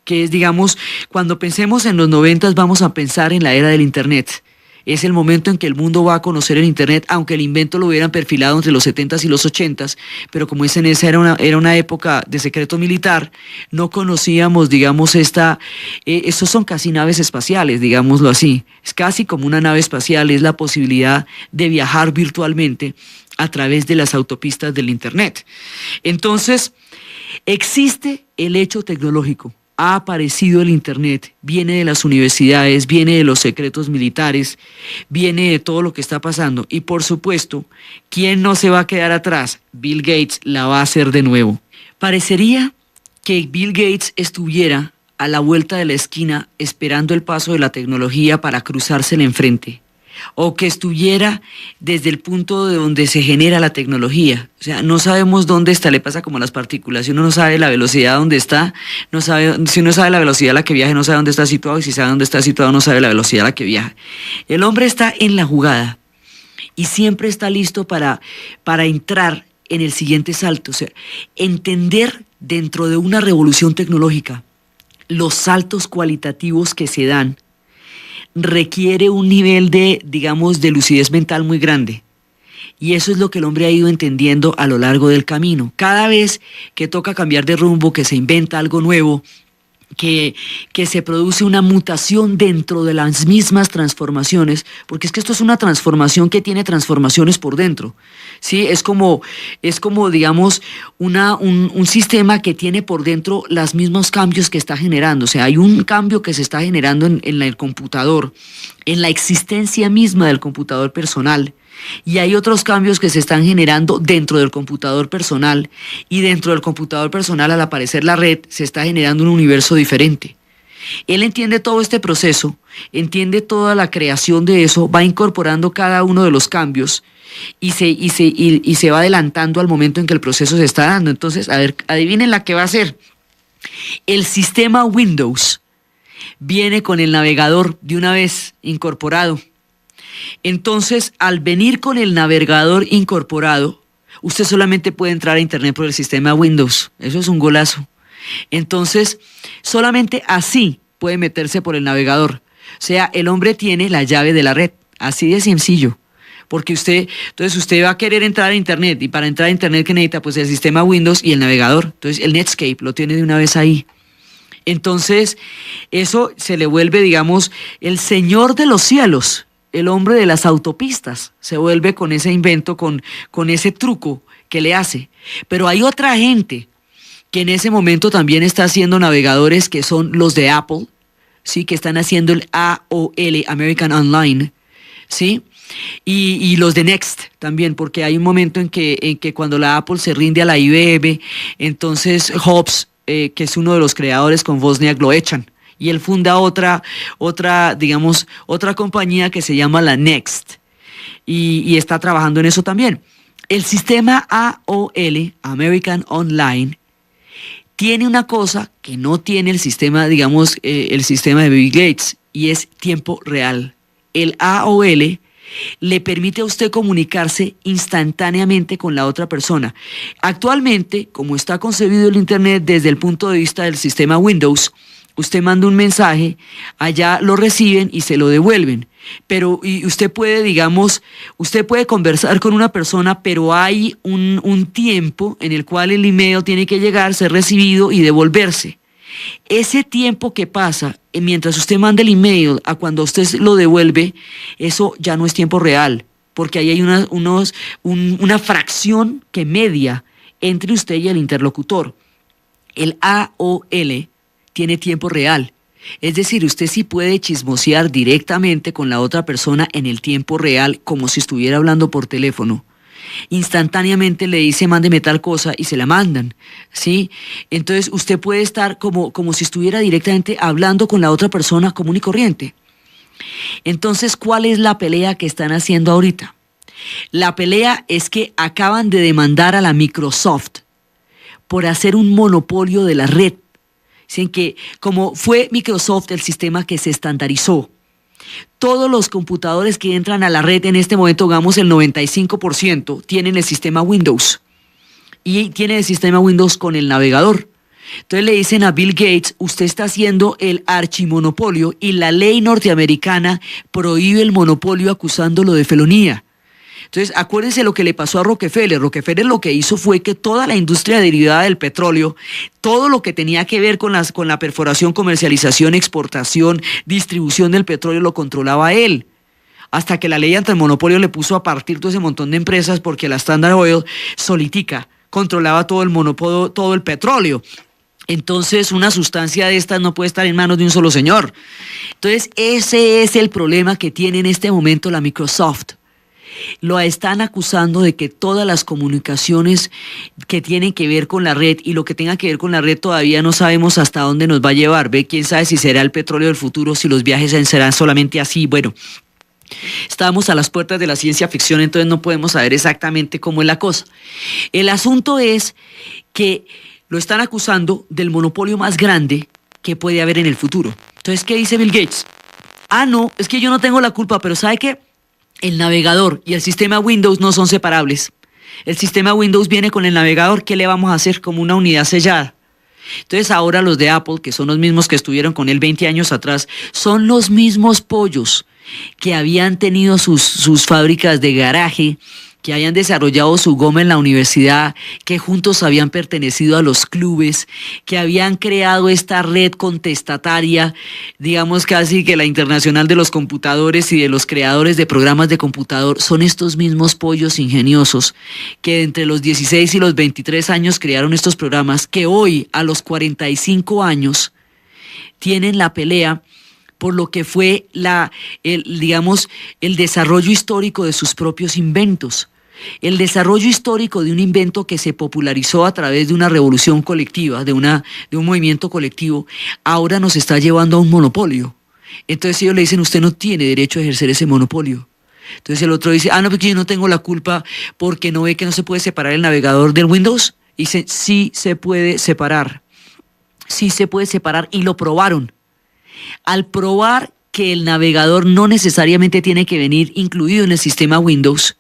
S2: Que es, digamos, cuando pensemos en los 90 vamos a pensar en la era del Internet. Es el momento en que el mundo va a conocer el Internet, aunque el invento lo hubieran perfilado entre los 70s y los 80s, pero como esa era una época de secreto militar, no conocíamos, digamos, estos son casi naves espaciales, digámoslo así. Es casi como una nave espacial, es la posibilidad de viajar virtualmente a través de las autopistas del Internet. Entonces, existe el hecho tecnológico. Ha aparecido el Internet, viene de las universidades, viene de los secretos militares, viene de todo lo que está pasando. Y por supuesto, ¿quién no se va a quedar atrás? Bill Gates la va a hacer de nuevo. Parecería que Bill Gates estuviera a la vuelta de la esquina esperando el paso de la tecnología para cruzársela enfrente. O que estuviera desde el punto de donde se genera la tecnología. O sea, no sabemos dónde está, le pasa como a las partículas. Si uno no sabe la velocidad donde está, si uno sabe la velocidad a la que viaja, no sabe dónde está situado, y si sabe dónde está situado, no sabe la velocidad a la que viaja. El hombre está en la jugada y siempre está listo para entrar en el siguiente salto. O sea, entender dentro de una revolución tecnológica los saltos cualitativos que se dan requiere un nivel de, digamos, de lucidez mental muy grande. Y eso es lo que el hombre ha ido entendiendo a lo largo del camino. Cada vez que toca cambiar de rumbo, que se inventa algo nuevo, que se produce una mutación dentro de las mismas transformaciones, porque es que esto es una transformación que tiene transformaciones por dentro, ¿sí? Es como digamos, un sistema que tiene por dentro los mismos cambios que está generando. O sea, hay un cambio que se está generando en el computador, en la existencia misma del computador personal. Y hay otros cambios que se están generando dentro del computador personal, y dentro del computador personal, al aparecer la red, se está generando un universo diferente. Él entiende todo este proceso, entiende toda la creación de eso, va incorporando cada uno de los cambios y se va adelantando al momento en que el proceso se está dando. Entonces, a ver, adivinen la que va a hacer. El sistema Windows viene con el navegador de una vez incorporado. Entonces, al venir con el navegador incorporado, usted solamente puede entrar a Internet por el sistema Windows. Eso es un golazo. Entonces, solamente así puede meterse por el navegador. O sea, el hombre tiene la llave de la red. Así de sencillo. Porque usted va a querer entrar a Internet, y para entrar a Internet, ¿qué necesita? Pues el sistema Windows y el navegador. Entonces, el Netscape lo tiene de una vez ahí. Entonces, eso se le vuelve, digamos, el señor de los cielos. El hombre de las autopistas se vuelve con ese invento, con ese truco que le hace. Pero hay otra gente que en ese momento también está haciendo navegadores que son los de Apple, ¿sí? Que están haciendo el AOL, American Online, ¿sí? Y los de Next también, porque hay un momento en que cuando la Apple se rinde a la IBM, entonces Hobbs, que es uno de los creadores con Wozniak, lo echan. Y él funda otra compañía que se llama la Next. Y está trabajando en eso también. El sistema AOL, American Online, tiene una cosa que no tiene el sistema, el sistema de Bill Gates, y es tiempo real. El AOL le permite a usted comunicarse instantáneamente con la otra persona. Actualmente, como está concebido el Internet desde el punto de vista del sistema Windows, usted manda un mensaje, allá lo reciben y se lo devuelven. Pero y usted puede conversar con una persona, pero hay un tiempo en el cual el email tiene que llegar, ser recibido y devolverse. Ese tiempo que pasa mientras usted manda el email a cuando usted lo devuelve, eso ya no es tiempo real, porque ahí hay una fracción que media entre usted y el interlocutor. El AOL tiene tiempo real. Es decir, usted sí puede chismosear directamente con la otra persona en el tiempo real, como si estuviera hablando por teléfono. Instantáneamente le dice, mándeme tal cosa, y se la mandan, ¿sí? Entonces usted puede estar como si estuviera directamente hablando con la otra persona común y corriente. Entonces, ¿cuál es la pelea que están haciendo ahorita? La pelea es que acaban de demandar a la Microsoft por hacer un monopolio de la red. Dicen que como fue Microsoft el sistema que se estandarizó, todos los computadores que entran a la red en este momento, digamos el 95%, tienen el sistema Windows. Y tienen el sistema Windows con el navegador. Entonces le dicen a Bill Gates, usted está haciendo el archimonopolio y la ley norteamericana prohíbe el monopolio acusándolo de felonía. Entonces, acuérdense lo que le pasó a Rockefeller. Rockefeller lo que hizo fue que toda la industria derivada del petróleo, todo lo que tenía que ver con la perforación, comercialización, exportación, distribución del petróleo, lo controlaba él. Hasta que la ley antimonopolio le puso a partir todo ese montón de empresas, porque la Standard Oil solitica controlaba todo el monopolio, todo el petróleo. Entonces, una sustancia de estas no puede estar en manos de un solo señor. Entonces, ese es el problema que tiene en este momento la Microsoft. Lo están acusando de que todas las comunicaciones que tienen que ver con la red, y lo que tenga que ver con la red todavía no sabemos hasta dónde nos va a llevar. ¿Ve? ¿Quién sabe si será el petróleo del futuro, si los viajes serán solamente así? Bueno, estamos a las puertas de la ciencia ficción, entonces no podemos saber exactamente cómo es la cosa. El asunto es que lo están acusando del monopolio más grande que puede haber en el futuro. Entonces, ¿qué dice Bill Gates? No, es que yo no tengo la culpa, pero ¿sabe qué? El navegador y el sistema Windows no son separables. El sistema Windows viene con el navegador. ¿Qué le vamos a hacer? Como una unidad sellada. Entonces ahora los de Apple, que son los mismos que estuvieron con él 20 años atrás, son los mismos pollos que habían tenido sus fábricas de garaje, que habían desarrollado su goma en la universidad, que juntos habían pertenecido a los clubes, que habían creado esta red contestataria, digamos casi que la internacional de los computadores y de los creadores de programas de computador. Son estos mismos pollos ingeniosos que entre los 16 y los 23 años crearon estos programas, que hoy a los 45 años tienen la pelea por lo que fue el desarrollo histórico de sus propios inventos. El desarrollo histórico de un invento que se popularizó a través de una revolución colectiva, de un movimiento colectivo, ahora nos está llevando a un monopolio. Entonces ellos le dicen, usted no tiene derecho a ejercer ese monopolio. Entonces el otro dice, no, porque yo no tengo la culpa porque no ve que no se puede separar el navegador del Windows. Y dice, sí se puede separar. Sí se puede separar, y lo probaron. Al probar que el navegador no necesariamente tiene que venir incluido en el sistema Windows,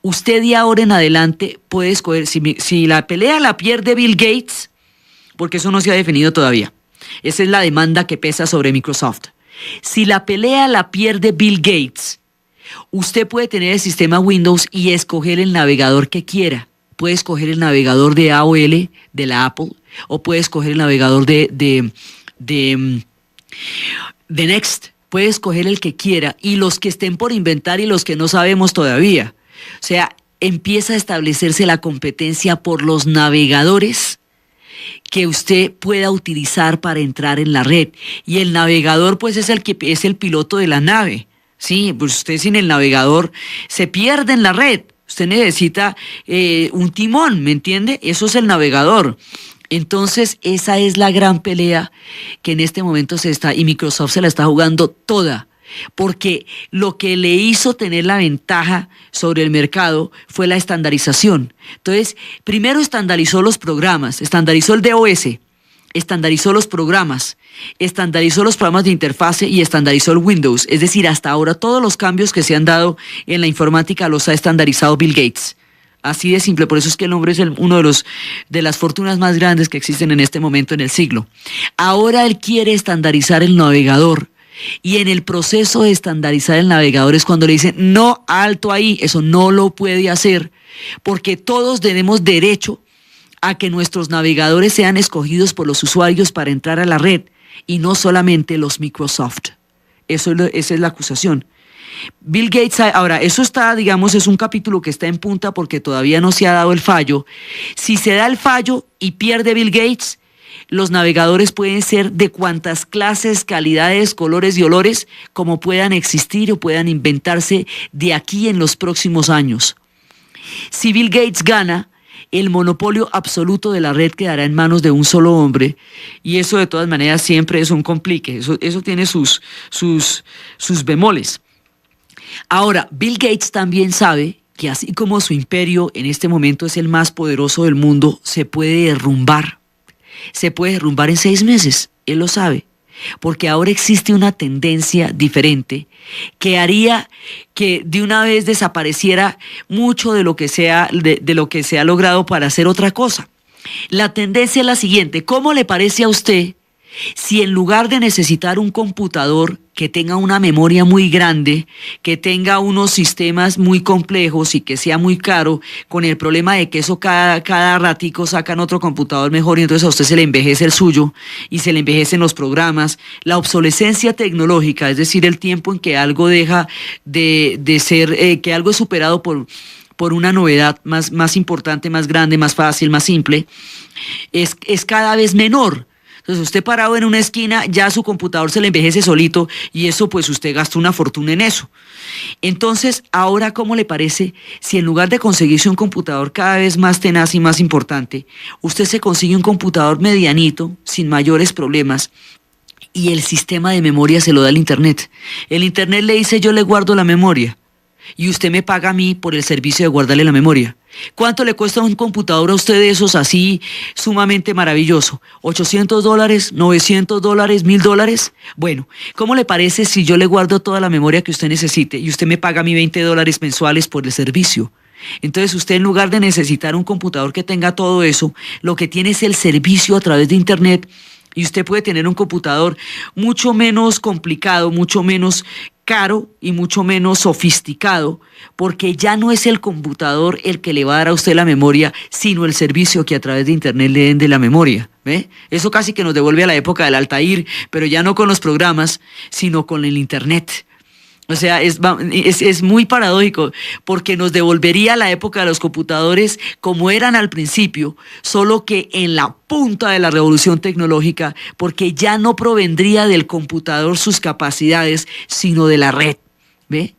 S2: usted de ahora en adelante puede escoger, si la pelea la pierde Bill Gates, porque eso no se ha definido todavía, esa es la demanda que pesa sobre Microsoft. Si la pelea la pierde Bill Gates, usted puede tener el sistema Windows y escoger el navegador que quiera. Puede escoger el navegador de AOL, de la Apple, o puede escoger el navegador de Next. Puede escoger el que quiera, y los que estén por inventar y los que no sabemos todavía. O sea, empieza a establecerse la competencia por los navegadores que usted pueda utilizar para entrar en la red. Y el navegador pues es el que es el piloto de la nave. Sí, pues usted sin el navegador se pierde en la red. Usted necesita un timón, ¿me entiende? Eso es el navegador. Entonces, esa es la gran pelea que en este momento se está, y Microsoft se la está jugando toda, porque lo que le hizo tener la ventaja sobre el mercado fue la estandarización. Entonces, primero estandarizó los programas, estandarizó el DOS, estandarizó los programas de interfase y estandarizó el Windows. Es decir, hasta ahora todos los cambios que se han dado en la informática los ha estandarizado Bill Gates. Así de simple, por eso es que el hombre es uno de las fortunas más grandes que existen en este momento en el siglo. Ahora él quiere estandarizar el navegador. Y en el proceso de estandarizar el navegador es cuando le dicen, no, alto ahí, eso no lo puede hacer, porque todos tenemos derecho a que nuestros navegadores sean escogidos por los usuarios para entrar a la red, y no solamente los Microsoft. Esa es la acusación. Bill Gates, ahora, eso está, digamos, es un capítulo que está en punta porque todavía no se ha dado el fallo. Si se da el fallo y pierde Bill Gates, los navegadores pueden ser de cuantas clases, calidades, colores y olores como puedan existir o puedan inventarse de aquí en los próximos años. Si Bill Gates gana, el monopolio absoluto de la red quedará en manos de un solo hombre, y eso de todas maneras siempre es un complique, eso tiene sus bemoles. Ahora, Bill Gates también sabe que así como su imperio en este momento es el más poderoso del mundo, se puede derrumbar. Se puede derrumbar en 6 meses, él lo sabe, porque ahora existe una tendencia diferente que haría que de una vez desapareciera mucho de lo que se ha logrado para hacer otra cosa. La tendencia es la siguiente: ¿cómo le parece a usted si en lugar de necesitar un computador que tenga una memoria muy grande, que tenga unos sistemas muy complejos y que sea muy caro, con el problema de que eso cada ratico sacan otro computador mejor y entonces a usted se le envejece el suyo y se le envejecen los programas, la obsolescencia tecnológica, es decir, el tiempo en que algo deja de ser, que algo es superado por una novedad más importante, más grande, más fácil, más simple, es cada vez menor? Entonces usted parado en una esquina, ya su computador se le envejece solito y eso pues usted gasta una fortuna en eso. Entonces, ahora, ¿cómo le parece si en lugar de conseguirse un computador cada vez más tenaz y más importante, usted se consigue un computador medianito, sin mayores problemas, y el sistema de memoria se lo da el Internet? El Internet le dice, yo le guardo la memoria y usted me paga a mí por el servicio de guardarle la memoria. ¿Cuánto le cuesta un computador a usted de esos así sumamente maravilloso? ¿$800, $900, $1,000? Bueno, ¿cómo le parece si yo le guardo toda la memoria que usted necesite y usted me paga a mí $20 mensuales por el servicio? Entonces usted, en lugar de necesitar un computador que tenga todo eso, lo que tiene es el servicio a través de Internet, y usted puede tener un computador mucho menos complicado, mucho menos caro y mucho menos sofisticado, porque ya no es el computador el que le va a dar a usted la memoria, sino el servicio que a través de Internet le den de la memoria. ¿Ve? Eso casi que nos devuelve a la época del Altair, pero ya no con los programas, sino con el Internet. O sea, es muy paradójico, porque nos devolvería a la época de los computadores como eran al principio, solo que en la punta de la revolución tecnológica, porque ya no provendría del computador sus capacidades, sino de la red. ¿Ve?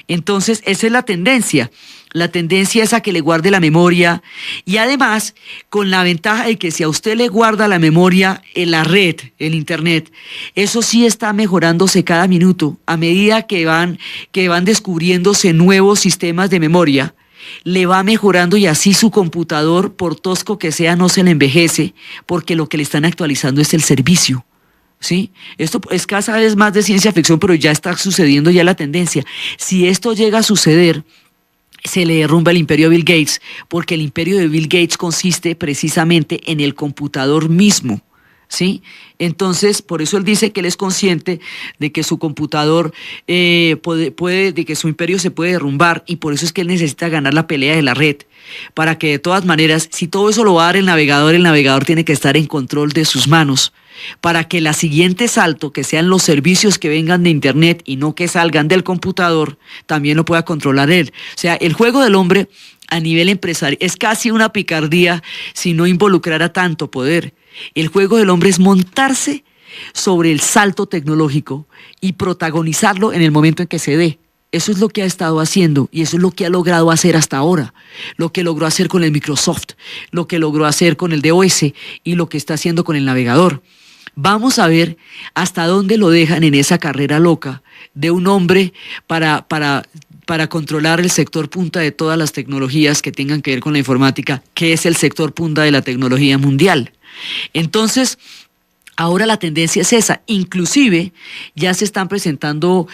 S2: Entonces, esa es la tendencia. La tendencia es a que le guarde la memoria, y además con la ventaja de que si a usted le guarda la memoria en la red, el Internet, eso sí está mejorándose cada minuto. A medida que van descubriéndose nuevos sistemas de memoria, le va mejorando, y así su computador, por tosco que sea, no se le envejece, porque lo que le están actualizando es el servicio. ¿Sí? Esto es cada vez más de ciencia ficción, pero ya está sucediendo ya la tendencia. Si esto llega a suceder, se le derrumba el imperio de Bill Gates, porque el imperio de Bill Gates consiste precisamente en el computador mismo, ¿sí? Entonces, por eso él dice que él es consciente de que su computador de que su imperio se puede derrumbar, y por eso es que él necesita ganar la pelea de la red, para que de todas maneras, si todo eso lo va a dar el navegador tiene que estar en control de sus manos, para que el siguiente salto, que sean los servicios que vengan de Internet y no que salgan del computador, también lo pueda controlar él. O sea, el juego del hombre a nivel empresarial es casi una picardía si no involucrara tanto poder. El juego del hombre es montarse sobre el salto tecnológico y protagonizarlo en el momento en que se dé. Eso es lo que ha estado haciendo y eso es lo que ha logrado hacer hasta ahora. Lo que logró hacer con el Microsoft, lo que logró hacer con el DOS y lo que está haciendo con el navegador. Vamos a ver hasta dónde lo dejan en esa carrera loca de un hombre para controlar el sector punta de todas las tecnologías que tengan que ver con la informática, que es el sector punta de la tecnología mundial. Entonces, ahora la tendencia es esa. Inclusive ya se están presentando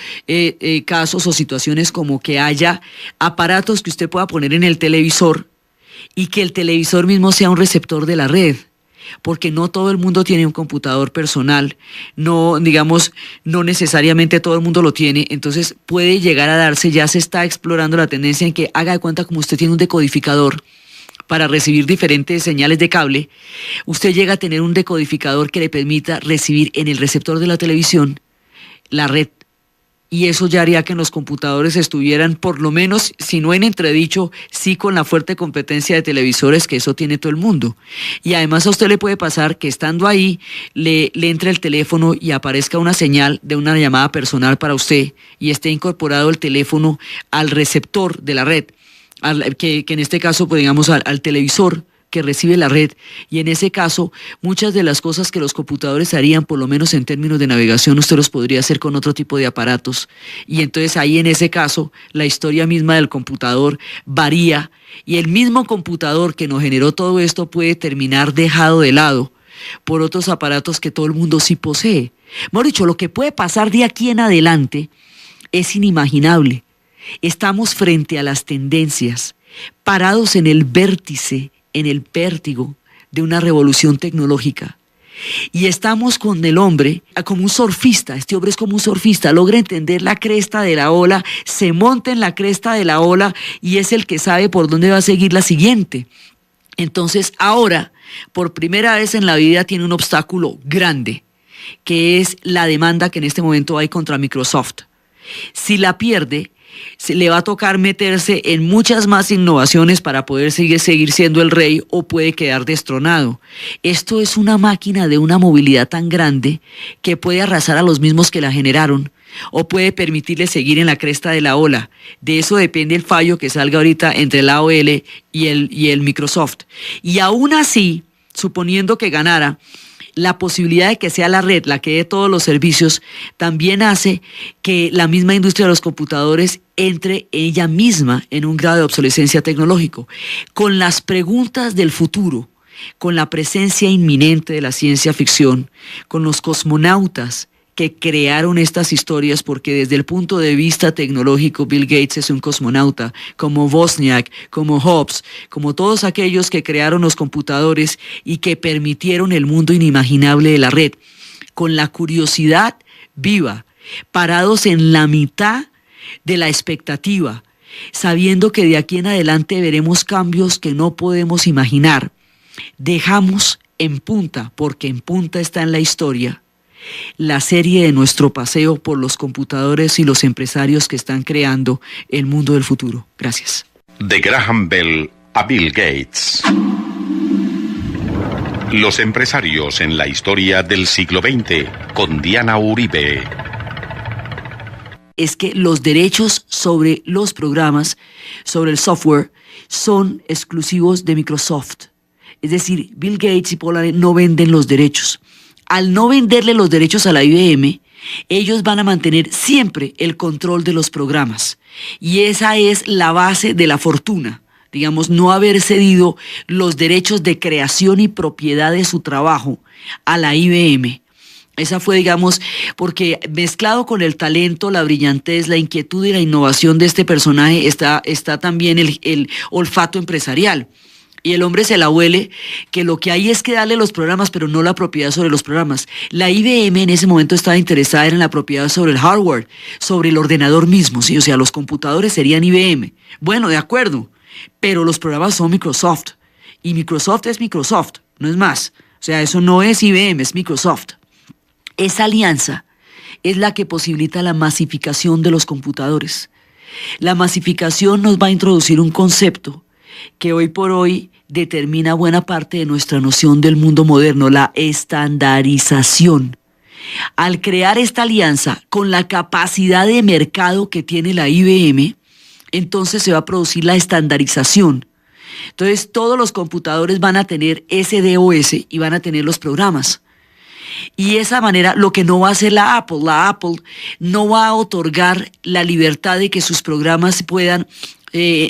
S2: casos o situaciones como que haya aparatos que usted pueda poner en el televisor y que el televisor mismo sea un receptor de la red. Porque no todo el mundo tiene un computador personal, no necesariamente todo el mundo lo tiene, entonces puede llegar a darse, ya se está explorando la tendencia en que haga de cuenta como usted tiene un decodificador para recibir diferentes señales de cable, usted llega a tener un decodificador que le permita recibir en el receptor de la televisión la red. Y eso ya haría que en los computadores estuvieran, por lo menos, si no en entredicho, sí con la fuerte competencia de televisores que eso tiene todo el mundo. Y además a usted le puede pasar que estando ahí, le entre el teléfono y aparezca una señal de una llamada personal para usted y esté incorporado el teléfono al receptor de la red, que en este caso, pues digamos, al televisor que recibe la red, y en ese caso muchas de las cosas que los computadores harían, por lo menos en términos de navegación, usted los podría hacer con otro tipo de aparatos, y entonces ahí en ese caso la historia misma del computador varía, y el mismo computador que nos generó todo esto puede terminar dejado de lado por otros aparatos que todo el mundo sí posee. Mejor dicho, lo que puede pasar de aquí en adelante es inimaginable. Estamos frente a las tendencias, parados en el vértice, en el vértigo de una revolución tecnológica. Y estamos con el hombre como un surfista. Este hombre es como un surfista, logra entender la cresta de la ola, se monta en la cresta de la ola y es el que sabe por dónde va a seguir la siguiente. Entonces ahora, por primera vez en la vida, tiene un obstáculo grande, que es la demanda que en este momento hay contra Microsoft. Si la pierde, le va a tocar meterse en muchas más innovaciones para poder seguir siendo el rey, o puede quedar destronado. Esto es una máquina de una movilidad tan grande que puede arrasar a los mismos que la generaron o puede permitirle seguir en la cresta de la ola. De eso depende el fallo que salga ahorita entre el AOL y el Microsoft. Y aún así, suponiendo que ganara, la posibilidad de que sea la red la que dé todos los servicios también hace que la misma industria de los computadores entre ella misma en un grado de obsolescencia tecnológico. Con las preguntas del futuro, con la presencia inminente de la ciencia ficción, con los cosmonautas que crearon estas historias, porque desde el punto de vista tecnológico Bill Gates es un cosmonauta, como Wozniak, como Hobbes, como todos aquellos que crearon los computadores y que permitieron el mundo inimaginable de la red, con la curiosidad viva, parados en la mitad de la expectativa, sabiendo que de aquí en adelante veremos cambios que no podemos imaginar. Dejamos en punta, porque en punta está en la historia, la serie de nuestro paseo por los computadores y los empresarios que están creando el mundo del futuro. Gracias.
S1: De Graham Bell a Bill Gates. Los empresarios en la historia del siglo XX, con Diana Uribe.
S2: Es que los derechos sobre los programas, sobre el software, son exclusivos de Microsoft. Es decir, Bill Gates y Paul Allen no venden los derechos. Al no venderle los derechos a la IBM, ellos van a mantener siempre el control de los programas. Y esa es la base de la fortuna. Digamos, no haber cedido los derechos de creación y propiedad de su trabajo a la IBM. Esa fue, digamos, porque mezclado con el talento, la brillantez, la inquietud y la innovación de este personaje está también el olfato empresarial. Y el hombre se la huele que lo que hay es que darle los programas, pero no la propiedad sobre los programas. La IBM en ese momento estaba interesada en la propiedad sobre el hardware, sobre el ordenador mismo, ¿sí? O sea, los computadores serían IBM. Bueno, de acuerdo, pero los programas son Microsoft. Y Microsoft es Microsoft, no es más. O sea, eso no es IBM, es Microsoft. Esa alianza es la que posibilita la masificación de los computadores. La masificación nos va a introducir un concepto que hoy por hoy determina buena parte de nuestra noción del mundo moderno, la estandarización. Al crear esta alianza con la capacidad de mercado que tiene la IBM, entonces se va a producir la estandarización. Entonces todos los computadores van a tener SDOS y van a tener los programas. Y de esa manera lo que no va a hacer la Apple no va a otorgar la libertad de que sus programas puedan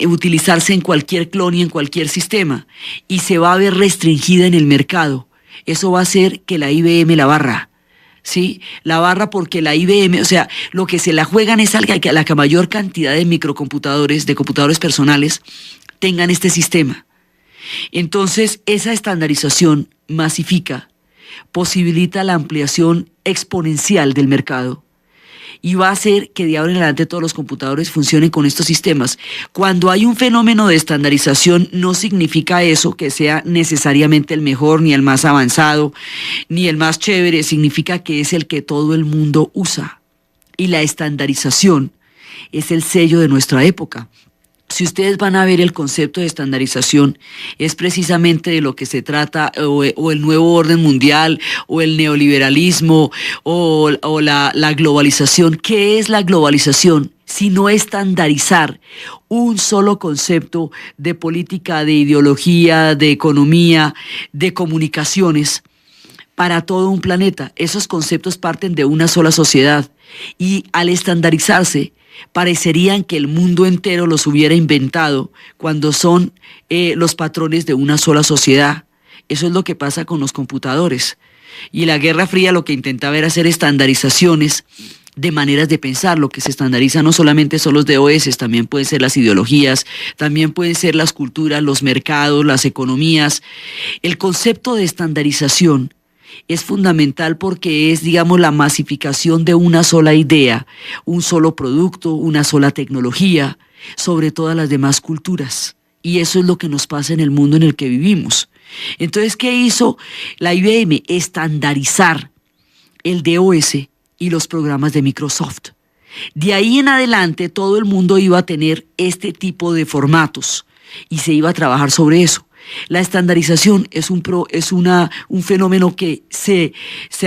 S2: utilizarse en cualquier clon y en cualquier sistema. Y se va a ver restringida en el mercado. Eso va a hacer que la IBM la barra. ¿Sí? La barra porque la IBM, o sea, lo que se la juegan es a la mayor cantidad de microcomputadores, de computadores personales, tengan este sistema. Entonces, esa estandarización masifica, posibilita la ampliación exponencial del mercado y va a hacer que de ahora en adelante todos los computadores funcionen con estos sistemas. Cuando hay un fenómeno de estandarización, no significa eso que sea necesariamente el mejor, ni el más avanzado, ni el más chévere, significa que es el que todo el mundo usa. Y la estandarización es el sello de nuestra época. Si ustedes van a ver el concepto de estandarización, es precisamente de lo que se trata, o el nuevo orden mundial, o el neoliberalismo, o la globalización. ¿Qué es la globalización? Sino estandarizar un solo concepto de política, de ideología, de economía, de comunicaciones para todo un planeta. Esos conceptos parten de una sola sociedad y al estandarizarse, parecerían que el mundo entero los hubiera inventado cuando son los patrones de una sola sociedad. Eso es lo que pasa con los computadores. Y la Guerra Fría lo que intentaba era hacer estandarizaciones de maneras de pensar. Lo que se estandariza no solamente son los DOS, también pueden ser las ideologías, también pueden ser las culturas, los mercados, las economías. El concepto de estandarización es fundamental porque es, digamos, la masificación de una sola idea, un solo producto, una sola tecnología, sobre todas las demás culturas. Y eso es lo que nos pasa en el mundo en el que vivimos. Entonces, ¿qué hizo la IBM? Estandarizar el DOS y los programas de Microsoft. De ahí en adelante, todo el mundo iba a tener este tipo de formatos y se iba a trabajar sobre eso. La estandarización es un fenómeno que se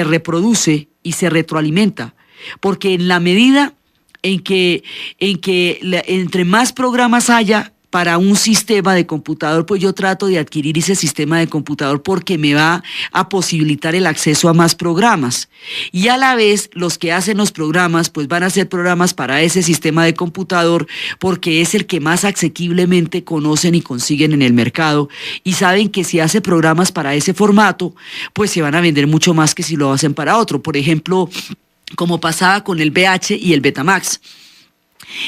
S2: reproduce y se retroalimenta, porque en la medida en que entre más programas haya para un sistema de computador, pues yo trato de adquirir ese sistema de computador porque me va a posibilitar el acceso a más programas. Y a la vez, los que hacen los programas, pues van a hacer programas para ese sistema de computador porque es el que más asequiblemente conocen y consiguen en el mercado. Y saben que si hace programas para ese formato, pues se van a vender mucho más que si lo hacen para otro. Por ejemplo, como pasaba con el VH y el Betamax.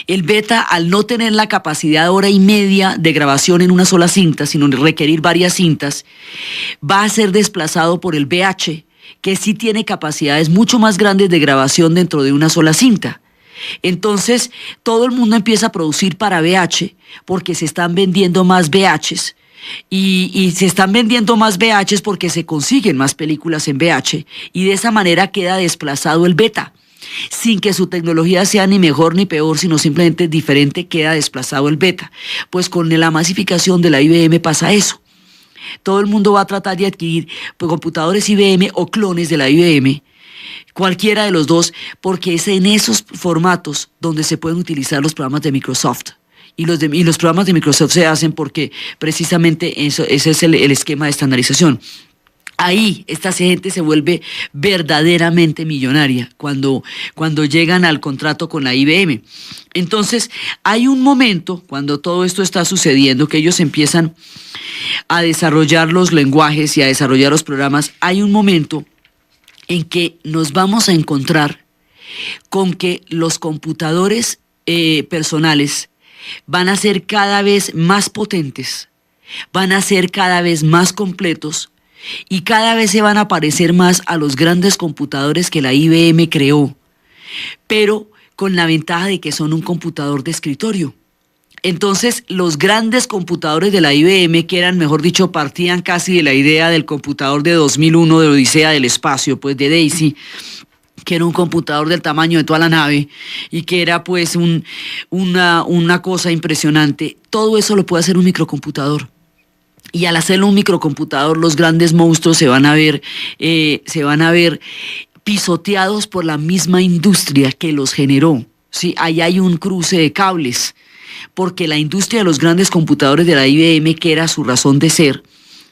S2: El beta, al no tener la capacidad de hora y media de grabación en una sola cinta, sino requerir varias cintas, va a ser desplazado por el VH, que sí tiene capacidades mucho más grandes de grabación dentro de una sola cinta. Entonces, todo el mundo empieza a producir para VH, porque se están vendiendo más VHs, y se están vendiendo más VHs porque se consiguen más películas en VH, y de esa manera queda desplazado el beta. Sin que su tecnología sea ni mejor ni peor, sino simplemente diferente, queda desplazado el beta. Pues con la masificación de la IBM pasa eso. Todo el mundo va a tratar de adquirir computadores IBM o clones de la IBM, cualquiera de los dos, porque es en esos formatos donde se pueden utilizar los programas de Microsoft. Y los programas de Microsoft se hacen porque precisamente ese es el esquema de estandarización. Ahí esta gente se vuelve verdaderamente millonaria cuando llegan al contrato con la IBM. Entonces, hay un momento cuando todo esto está sucediendo que ellos empiezan a desarrollar los lenguajes y a desarrollar los programas. Hay un momento en que nos vamos a encontrar con que los computadores personales van a ser cada vez más potentes, van a ser cada vez más completos, y cada vez se van a parecer más a los grandes computadores que la IBM creó, pero con la ventaja de que son un computador de escritorio. Entonces, los grandes computadores de la IBM, que eran, mejor dicho, partían casi de la idea del computador de 2001, de Odisea del Espacio, pues de Daisy, que era un computador del tamaño de toda la nave y que era pues una cosa impresionante. Todo eso lo puede hacer un microcomputador. Y al hacerlo un microcomputador, los grandes monstruos se van a ver pisoteados por la misma industria que los generó. ¿Sí? Ahí hay un cruce de cables, porque la industria de los grandes computadores de la IBM, que era su razón de ser,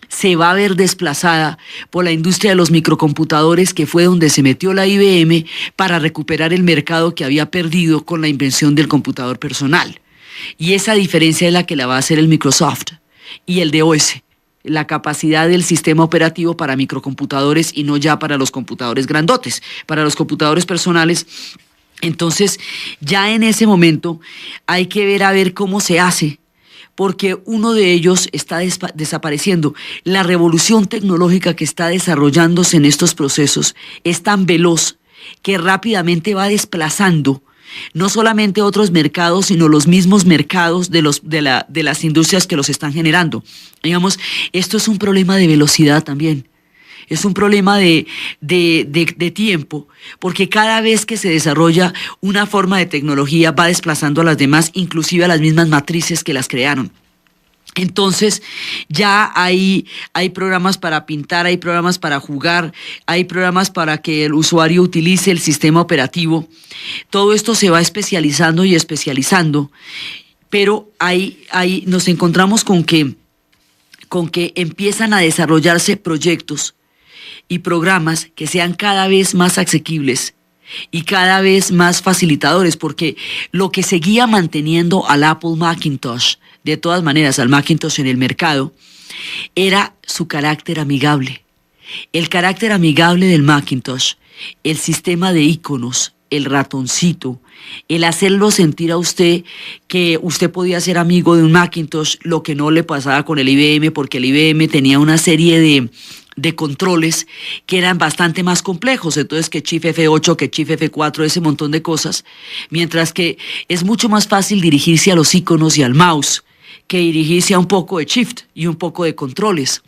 S2: se va a ver desplazada por la industria de los microcomputadores, que fue donde se metió la IBM para recuperar el mercado que había perdido con la invención del computador personal. Y esa diferencia es la que la va a hacer el Microsoft y el DOS, la capacidad del sistema operativo para microcomputadores y no ya para los computadores grandotes, para los computadores personales. Entonces, ya en ese momento hay que ver a ver cómo se hace, porque uno de ellos está desapareciendo. La revolución tecnológica que está desarrollándose en estos procesos es tan veloz que rápidamente va desplazando no solamente otros mercados, sino los mismos mercados de las industrias que los están generando. Digamos, esto es un problema de velocidad también. Es un problema de tiempo, porque cada vez que se desarrolla una forma de tecnología va desplazando a las demás, inclusive a las mismas matrices que las crearon. Entonces ya hay programas para pintar, hay programas para jugar, hay programas para que el usuario utilice el sistema operativo. Todo esto se va especializando y especializando, pero ahí nos encontramos con que empiezan a desarrollarse proyectos y programas que sean cada vez más asequibles y cada vez más facilitadores, porque lo que seguía manteniendo al Apple Macintosh, de todas maneras al Macintosh en el mercado, era su carácter amigable. El carácter amigable del Macintosh, el sistema de iconos, el ratoncito, el hacerlo sentir a usted que usted podía ser amigo de un Macintosh, lo que no le pasaba con el IBM, porque el IBM tenía una serie de controles que eran bastante más complejos, entonces que Chief F8, que Chief F4, ese montón de cosas, mientras que es mucho más fácil dirigirse a los iconos y al mouse que dirigirse a un poco de Shift y un poco de controles.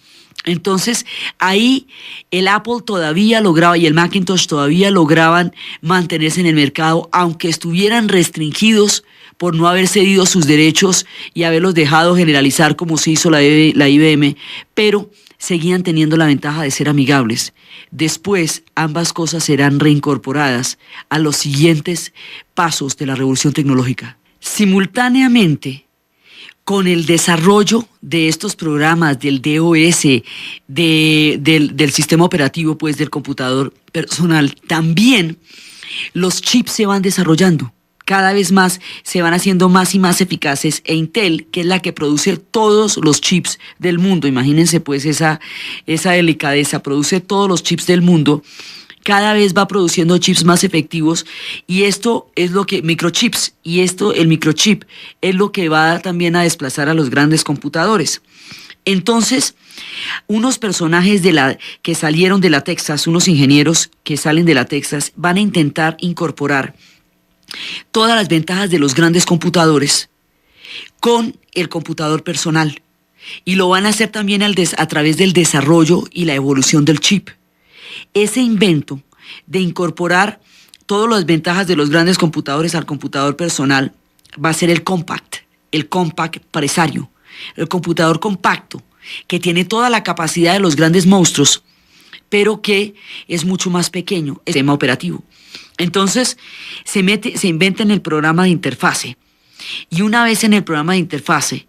S2: Entonces ahí el Apple todavía lograba y el Macintosh todavía lograban mantenerse en el mercado, aunque estuvieran restringidos por no haber cedido sus derechos y haberlos dejado generalizar como se hizo la IBM, pero seguían teniendo la ventaja de ser amigables. Después, ambas cosas serán reincorporadas a los siguientes pasos de la revolución tecnológica. Simultáneamente, con el desarrollo de estos programas, del DOS, del sistema operativo, pues del computador personal, también los chips se van desarrollando. Cada vez más se van haciendo más y más eficaces, e Intel, que es la que produce todos los chips del mundo, imagínense pues esa delicadeza, produce todos los chips del mundo, cada vez va produciendo chips más efectivos, y esto es lo que, microchips, y el microchip es lo que va también a desplazar a los grandes computadores. Entonces, unos personajes que salieron de la Texas, unos ingenieros que salen de la Texas, van a intentar incorporar todas las ventajas de los grandes computadores con el computador personal, y lo van a hacer también a través del desarrollo y la evolución del chip. Ese invento de incorporar todas las ventajas de los grandes computadores al computador personal va a ser el compact presario, el computador compacto, que tiene toda la capacidad de los grandes monstruos, pero que es mucho más pequeño, el sistema operativo. Entonces se inventa en el programa de interfase, y una vez en el programa de interfase,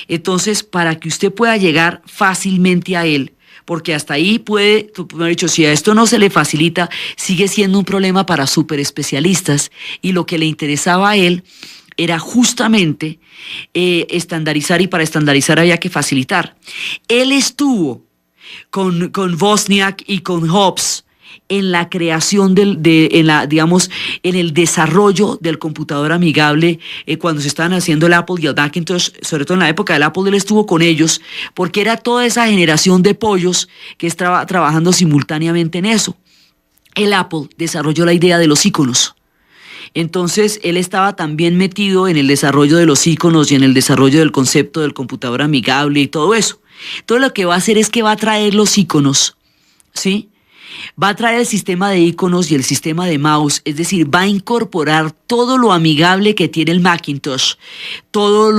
S2: entonces para que usted pueda llegar fácilmente a él, porque hasta ahí puede, me he dicho, si a esto no se le facilita, sigue siendo un problema para super especialistas, y lo que le interesaba a él era justamente estandarizar, y para estandarizar había que facilitar. Él estuvo con Wozniak y con Hobbs en la creación en el desarrollo del computador amigable, cuando se estaban haciendo el Apple y el Macintosh, sobre todo en la época del Apple. Él estuvo con ellos porque era toda esa generación de pollos que estaba trabajando simultáneamente en eso. El Apple desarrolló la idea de los iconos. Entonces él estaba también metido en el desarrollo de los iconos y en el desarrollo del concepto del computador amigable y todo eso. Todo lo que va a hacer es que va a traer los iconos, ¿sí?, Va a traer el sistema de iconos y el sistema de mouse, es decir, va a incorporar todo lo amigable que tiene el Macintosh, todo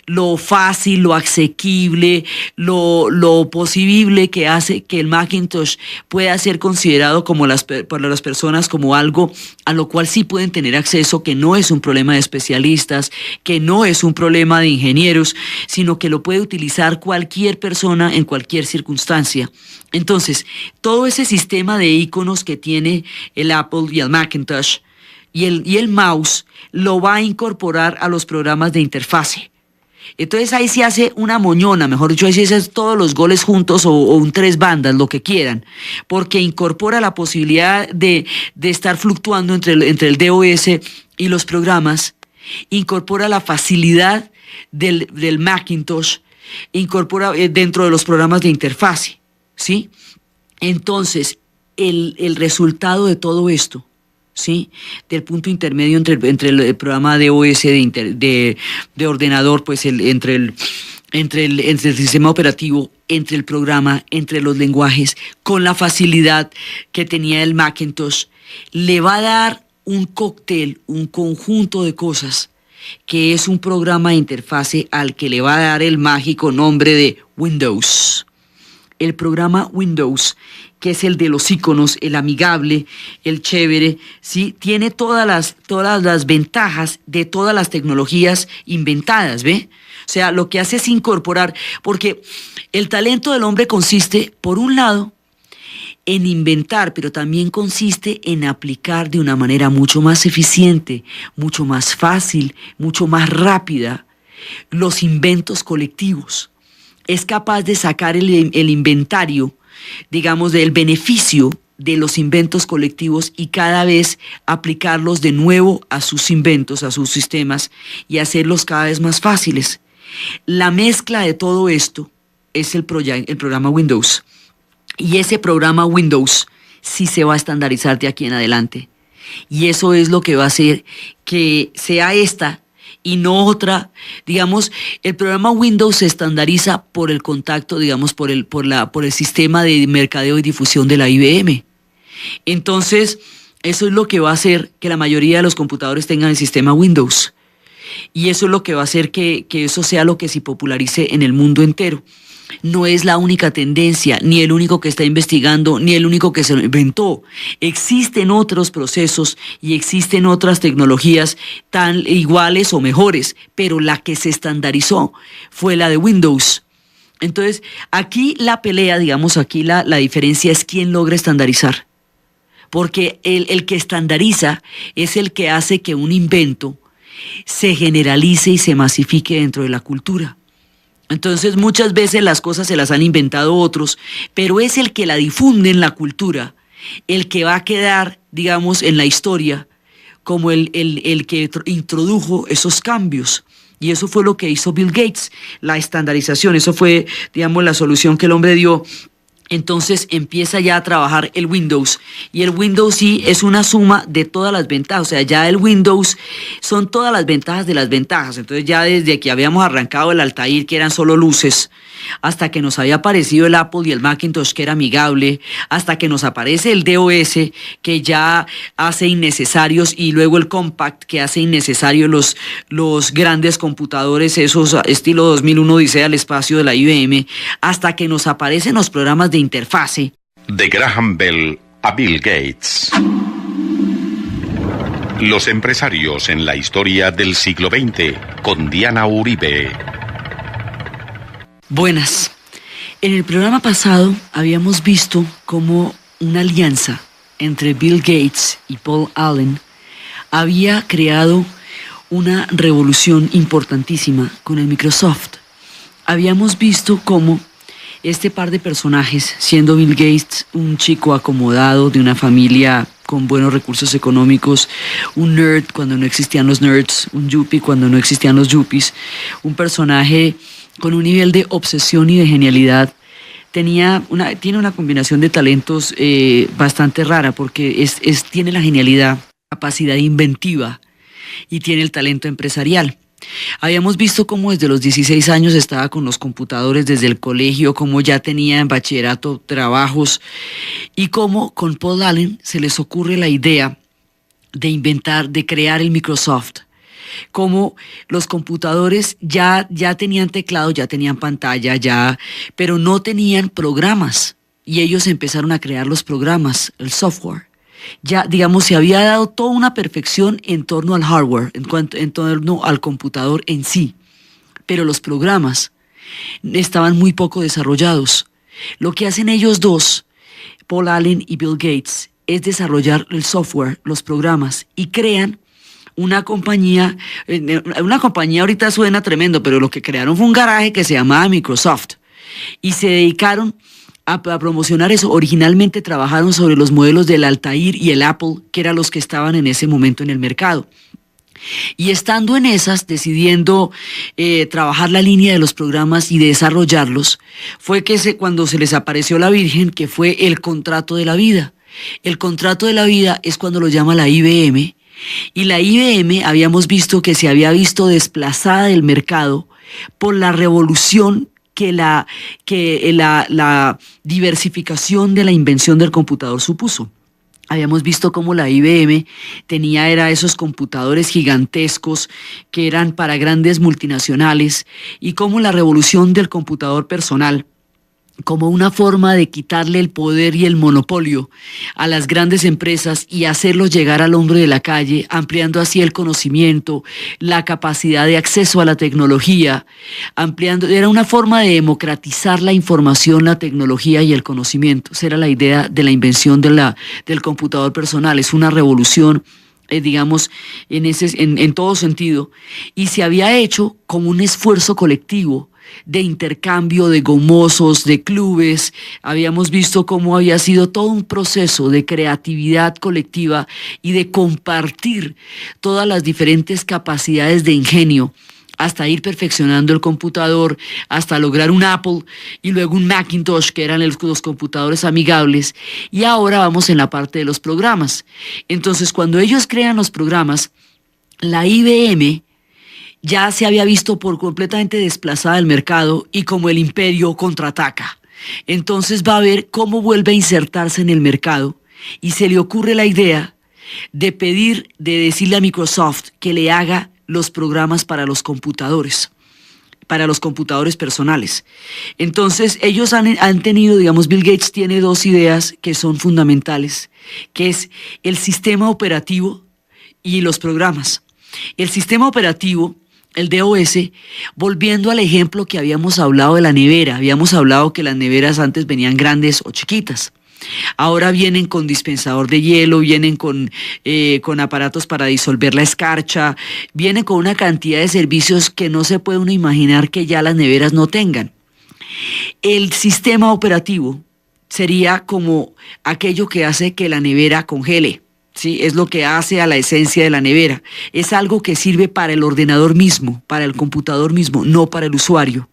S2: lo fácil, lo asequible, lo posible que hace que el Macintosh pueda ser considerado como por las personas como algo a lo cual sí pueden tener acceso, que no es un problema de especialistas, que no es un problema de ingenieros, sino que lo puede utilizar cualquier persona en cualquier circunstancia. Entonces, todo ese sistema de iconos que tiene el Apple y el Macintosh y el mouse lo va a incorporar a los programas de interfase. Entonces ahí se hace una moñona, mejor dicho, ahí se hacen todos los goles juntos o un tres bandas, lo que quieran, porque incorpora la posibilidad de estar fluctuando entre el DOS y los programas, incorpora la facilidad del Macintosh, incorpora dentro de los programas de interfase, ¿sí? Entonces, el resultado de todo esto, ¿sí? Del punto intermedio entre el programa DOS de ordenador, pues entre el sistema operativo, entre el programa, entre los lenguajes, con la facilidad que tenía el Macintosh, le va a dar un cóctel, un conjunto de cosas, que es un programa de interfase al que le va a dar el mágico nombre de Windows. El programa Windows, que es el de los iconos, el amigable, el chévere, ¿sí? Tiene todas las ventajas de todas las tecnologías inventadas, ¿ve? O sea, lo que hace es incorporar, porque el talento del hombre consiste, por un lado, en inventar, pero también consiste en aplicar de una manera mucho más eficiente, mucho más fácil, mucho más rápida los inventos colectivos. Es capaz de sacar el inventario, digamos, del beneficio de los inventos colectivos y cada vez aplicarlos de nuevo a sus inventos, a sus sistemas y hacerlos cada vez más fáciles. La mezcla de todo esto es el programa Windows. Y ese programa Windows sí se va a estandarizar de aquí en adelante. Y eso es lo que va a hacer que sea esta y no otra. Digamos, el programa Windows se estandariza por el contacto, digamos, por el sistema de mercadeo y difusión de la IBM. Entonces, eso es lo que va a hacer que la mayoría de los computadores tengan el sistema Windows. Y eso es lo que va a hacer que eso sea lo que se popularice en el mundo entero. No es la única tendencia, ni el único que está investigando, ni el único que se lo inventó. Existen otros procesos y existen otras tecnologías tan iguales o mejores, pero la que se estandarizó fue la de Windows. Entonces, aquí la pelea, digamos, aquí la diferencia es quién logra estandarizar. Porque el que estandariza es el que hace que un invento se generalice y se masifique dentro de la cultura. Entonces muchas veces las cosas se las han inventado otros, pero es el que la difunde en la cultura, el que va a quedar, digamos, en la historia como el que introdujo esos cambios. Y eso fue lo que hizo Bill Gates, la estandarización. Eso fue, digamos, la solución que el hombre dio. Entonces empieza ya a trabajar el Windows, y el Windows sí es una suma de todas las ventajas. O sea, ya el Windows son todas las ventajas de las ventajas. Entonces ya desde que habíamos arrancado el Altair, que eran solo luces, hasta que nos había aparecido el Apple y el Macintosh, que era amigable, hasta que nos aparece el DOS, que ya hace innecesarios, y luego el Compact, que hace innecesarios los grandes computadores, esos estilo 2001 Odisea al espacio de la IBM, hasta que nos aparecen los programas de interfase.
S1: De Graham Bell a Bill Gates. Los empresarios en la historia del siglo XX, con Diana Uribe.
S2: Buenas. En el programa pasado habíamos visto cómo una alianza entre Bill Gates y Paul Allen había creado una revolución importantísima con el Microsoft. Habíamos visto cómo este par de personajes, siendo Bill Gates un chico acomodado de una familia con buenos recursos económicos, un nerd cuando no existían los nerds, un yuppie cuando no existían los yuppies, un personaje con un nivel de obsesión y de genialidad, tiene una combinación de talentos bastante rara, porque tiene la genialidad, capacidad inventiva, y tiene el talento empresarial. Habíamos visto cómo desde los 16 años estaba con los computadores desde el colegio, cómo ya tenía en bachillerato trabajos y cómo con Paul Allen se les ocurre la idea de inventar, de crear el Microsoft. Como los computadores ya tenían teclado, ya tenían pantalla, pero no tenían programas. Y ellos empezaron a crear los programas, el software. Ya, digamos, se había dado toda una perfección en torno al hardware, en torno al computador en sí. Pero los programas estaban muy poco desarrollados. Lo que hacen ellos dos, Paul Allen y Bill Gates, es desarrollar el software, los programas, y crean una compañía ahorita suena tremendo, pero lo que crearon fue un garaje que se llamaba Microsoft, y se dedicaron a promocionar eso. Originalmente trabajaron sobre los modelos del Altair y el Apple, que eran los que estaban en ese momento en el mercado. Y estando en esas, decidiendo trabajar la línea de los programas y desarrollarlos, fue que cuando se les apareció la Virgen, que fue el contrato de la vida. El contrato de la vida es cuando lo llama la IBM, y la IBM habíamos visto que se había visto desplazada del mercado por la revolución que la diversificación de la invención del computador supuso. Habíamos visto cómo la IBM era esos computadores gigantescos que eran para grandes multinacionales, y cómo la revolución del computador personal, como una forma de quitarle el poder y el monopolio a las grandes empresas y hacerlos llegar al hombre de la calle, ampliando así el conocimiento, la capacidad de acceso a la tecnología, era una forma de democratizar la información, la tecnología y el conocimiento. Esa era la idea de la invención del computador personal. Es una revolución, digamos, en todo sentido, y se había hecho como un esfuerzo colectivo de intercambio, de gomosos, de clubes. Habíamos visto cómo había sido todo un proceso de creatividad colectiva y de compartir todas las diferentes capacidades de ingenio, hasta ir perfeccionando el computador, hasta lograr un Apple y luego un Macintosh, que eran los computadores amigables. Y ahora vamos en la parte de los programas. Entonces, cuando ellos crean los programas, la IBM ya se había visto por completamente desplazada del mercado, y como el imperio contraataca. Entonces va a ver cómo vuelve a insertarse en el mercado, y se le ocurre la idea de decirle a Microsoft que le haga los programas para los computadores personales. Entonces ellos han tenido, digamos, Bill Gates tiene dos ideas que son fundamentales, que es el sistema operativo y los programas. El sistema operativo, el DOS, volviendo al ejemplo que habíamos hablado de la nevera. Habíamos hablado que las neveras antes venían grandes o chiquitas. Ahora vienen con dispensador de hielo, vienen con aparatos para disolver la escarcha, vienen con una cantidad de servicios que no se puede uno imaginar que ya las neveras no tengan. El sistema operativo sería como aquello que hace que la nevera congele. Sí, es lo que hace a la esencia de la nevera. Es algo que sirve para el ordenador mismo, para el computador mismo, no para el usuario.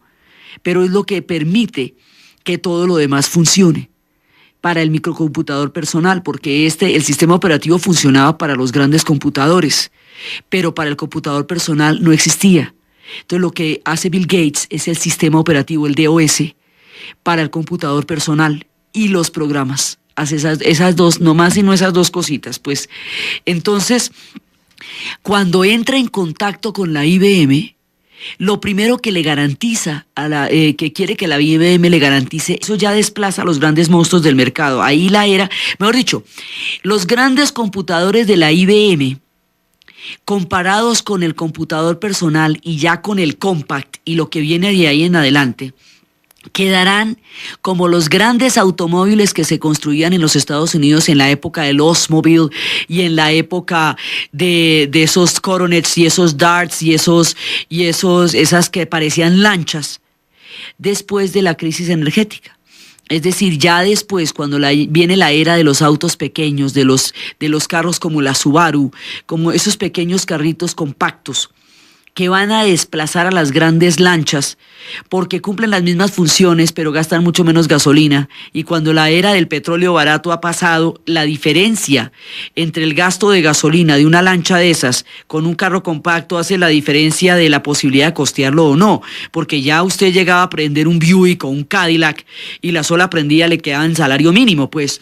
S2: Pero es lo que permite que todo lo demás funcione para el microcomputador personal, porque el sistema operativo funcionaba para los grandes computadores, pero para el computador personal no existía. Entonces lo que hace Bill Gates es el sistema operativo, el DOS, para el computador personal y los programas. Hace esas dos, nomás y no esas dos cositas, pues. Entonces, cuando entra en contacto con la IBM, lo primero que le garantiza, que quiere que la IBM le garantice, eso ya desplaza a los grandes monstruos del mercado. Ahí mejor dicho, los grandes computadores de la IBM, comparados con el computador personal y ya con el Compact y lo que viene de ahí en adelante, quedarán como los grandes automóviles que se construían en los Estados Unidos en la época del Oldsmobile y en la época de esos Coronets y esos Darts y esas que parecían lanchas después de la crisis energética. Es decir, ya después, cuando viene la era de los autos pequeños, de los carros como la Subaru, como esos pequeños carritos compactos, que van a desplazar a las grandes lanchas porque cumplen las mismas funciones pero gastan mucho menos gasolina, y cuando la era del petróleo barato ha pasado, la diferencia entre el gasto de gasolina de una lancha de esas con un carro compacto hace la diferencia de la posibilidad de costearlo o no, porque ya usted llegaba a prender un Buick o un Cadillac y la sola prendida le quedaba en salario mínimo, pues.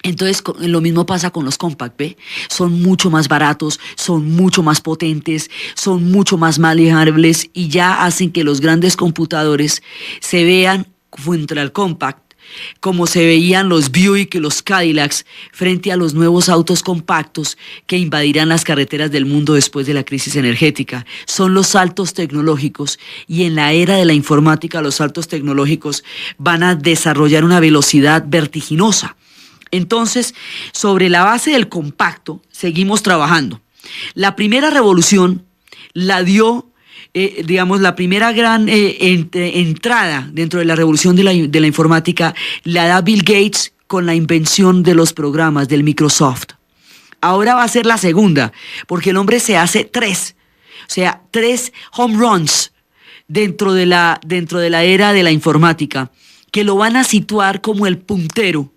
S2: Entonces lo mismo pasa con los compact, ¿ve? Son mucho más baratos, son mucho más potentes, son mucho más manejables y ya hacen que los grandes computadores se vean frente al compact como se veían los Buick y los Cadillacs frente a los nuevos autos compactos que invadirán las carreteras del mundo después de la crisis energética. Son los saltos tecnológicos, y en la era de la informática los saltos tecnológicos van a desarrollar una velocidad vertiginosa. Entonces, sobre la base del compacto, seguimos trabajando. La primera revolución la dio, la primera gran entrada dentro de la revolución de la informática la da Bill Gates con la invención de los programas del Microsoft. Ahora va a ser la segunda, porque el hombre se hace tres home runs dentro de la era de la informática, que lo van a situar como el puntero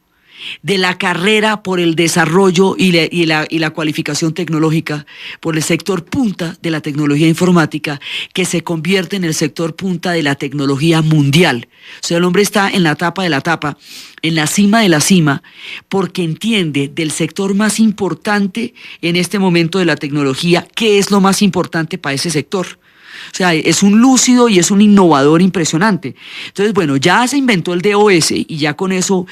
S2: de la carrera por el desarrollo y la cualificación tecnológica, por el sector punta de la tecnología informática, que se convierte en el sector punta de la tecnología mundial. O sea, el hombre está en la tapa de la tapa, en la cima de la cima, porque entiende del sector más importante en este momento de la tecnología, qué es lo más importante para ese sector. O sea, es un lúcido y es un innovador impresionante. Entonces, bueno, ya se inventó el DOS y ya con eso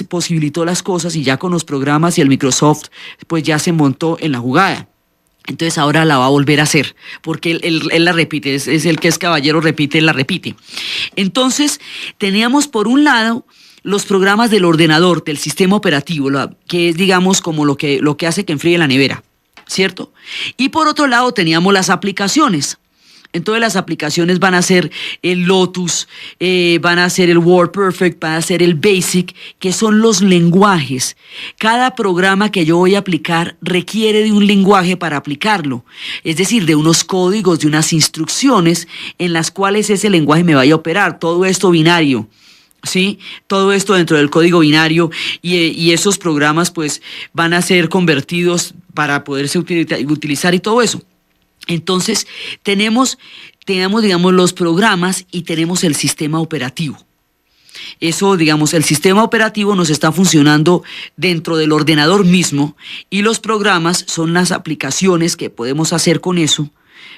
S2: posibilitó las cosas, y ya con los programas y el Microsoft, pues ya se montó en la jugada. Entonces ahora la va a volver a hacer, porque él la repite, es el que es caballero, repite, la repite. Entonces, teníamos por un lado los programas del ordenador, del sistema operativo, que es, digamos, como lo que hace que enfríe la nevera, ¿cierto? Y por otro lado teníamos las aplicaciones. Entonces las aplicaciones van a ser el Lotus, van a ser el WordPerfect, van a ser el Basic, que son los lenguajes. Cada programa que yo voy a aplicar requiere de un lenguaje para aplicarlo, es decir, de unos códigos, de unas instrucciones en las cuales ese lenguaje me vaya a operar. Todo esto binario, ¿sí? Todo esto dentro del código binario, y esos programas pues van a ser convertidos para poderse utilizar y todo eso. Entonces, tenemos, digamos, los programas y tenemos el sistema operativo. Eso, digamos, el sistema operativo nos está funcionando dentro del ordenador mismo, y los programas son las aplicaciones que podemos hacer con eso,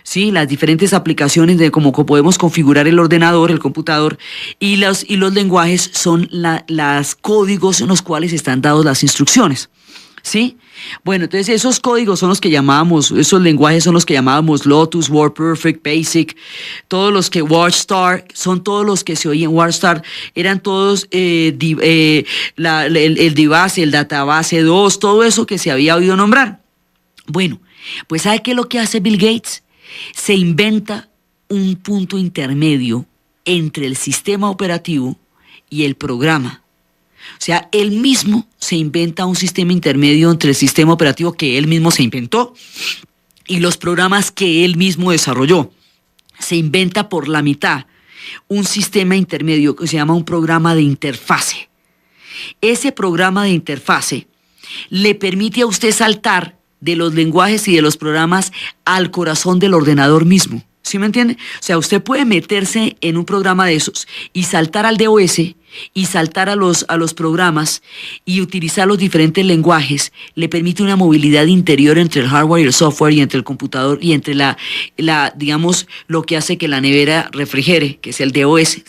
S2: ¿sí? Las diferentes aplicaciones de cómo podemos configurar el ordenador, el computador, y los lenguajes son los códigos en los cuales están dadas las instrucciones, ¿sí? Bueno, entonces esos códigos son los que llamábamos, esos lenguajes son los que llamábamos Lotus, WordPerfect, Basic, todos los que WordStar, son todos los que se oían. WordStar eran todos el DBase, el Database 2, todo eso que se había oído nombrar. Bueno, pues ¿sabe qué es lo que hace Bill Gates? Se inventa un punto intermedio entre el sistema operativo y el programa. O sea, él mismo se inventa un sistema intermedio entre el sistema operativo que él mismo se inventó y los programas que él mismo desarrolló. Se inventa por la mitad un sistema intermedio que se llama un programa de interfase. Ese programa de interfase le permite a usted saltar de los lenguajes y de los programas al corazón del ordenador mismo. ¿Sí me entiende? O sea, usted puede meterse en un programa de esos y saltar al DOS y saltar a los programas y utilizar los diferentes lenguajes. Le permite una movilidad interior entre el hardware y el software, y entre el computador y entre digamos, lo que hace que la nevera refrigere, que es el DOS,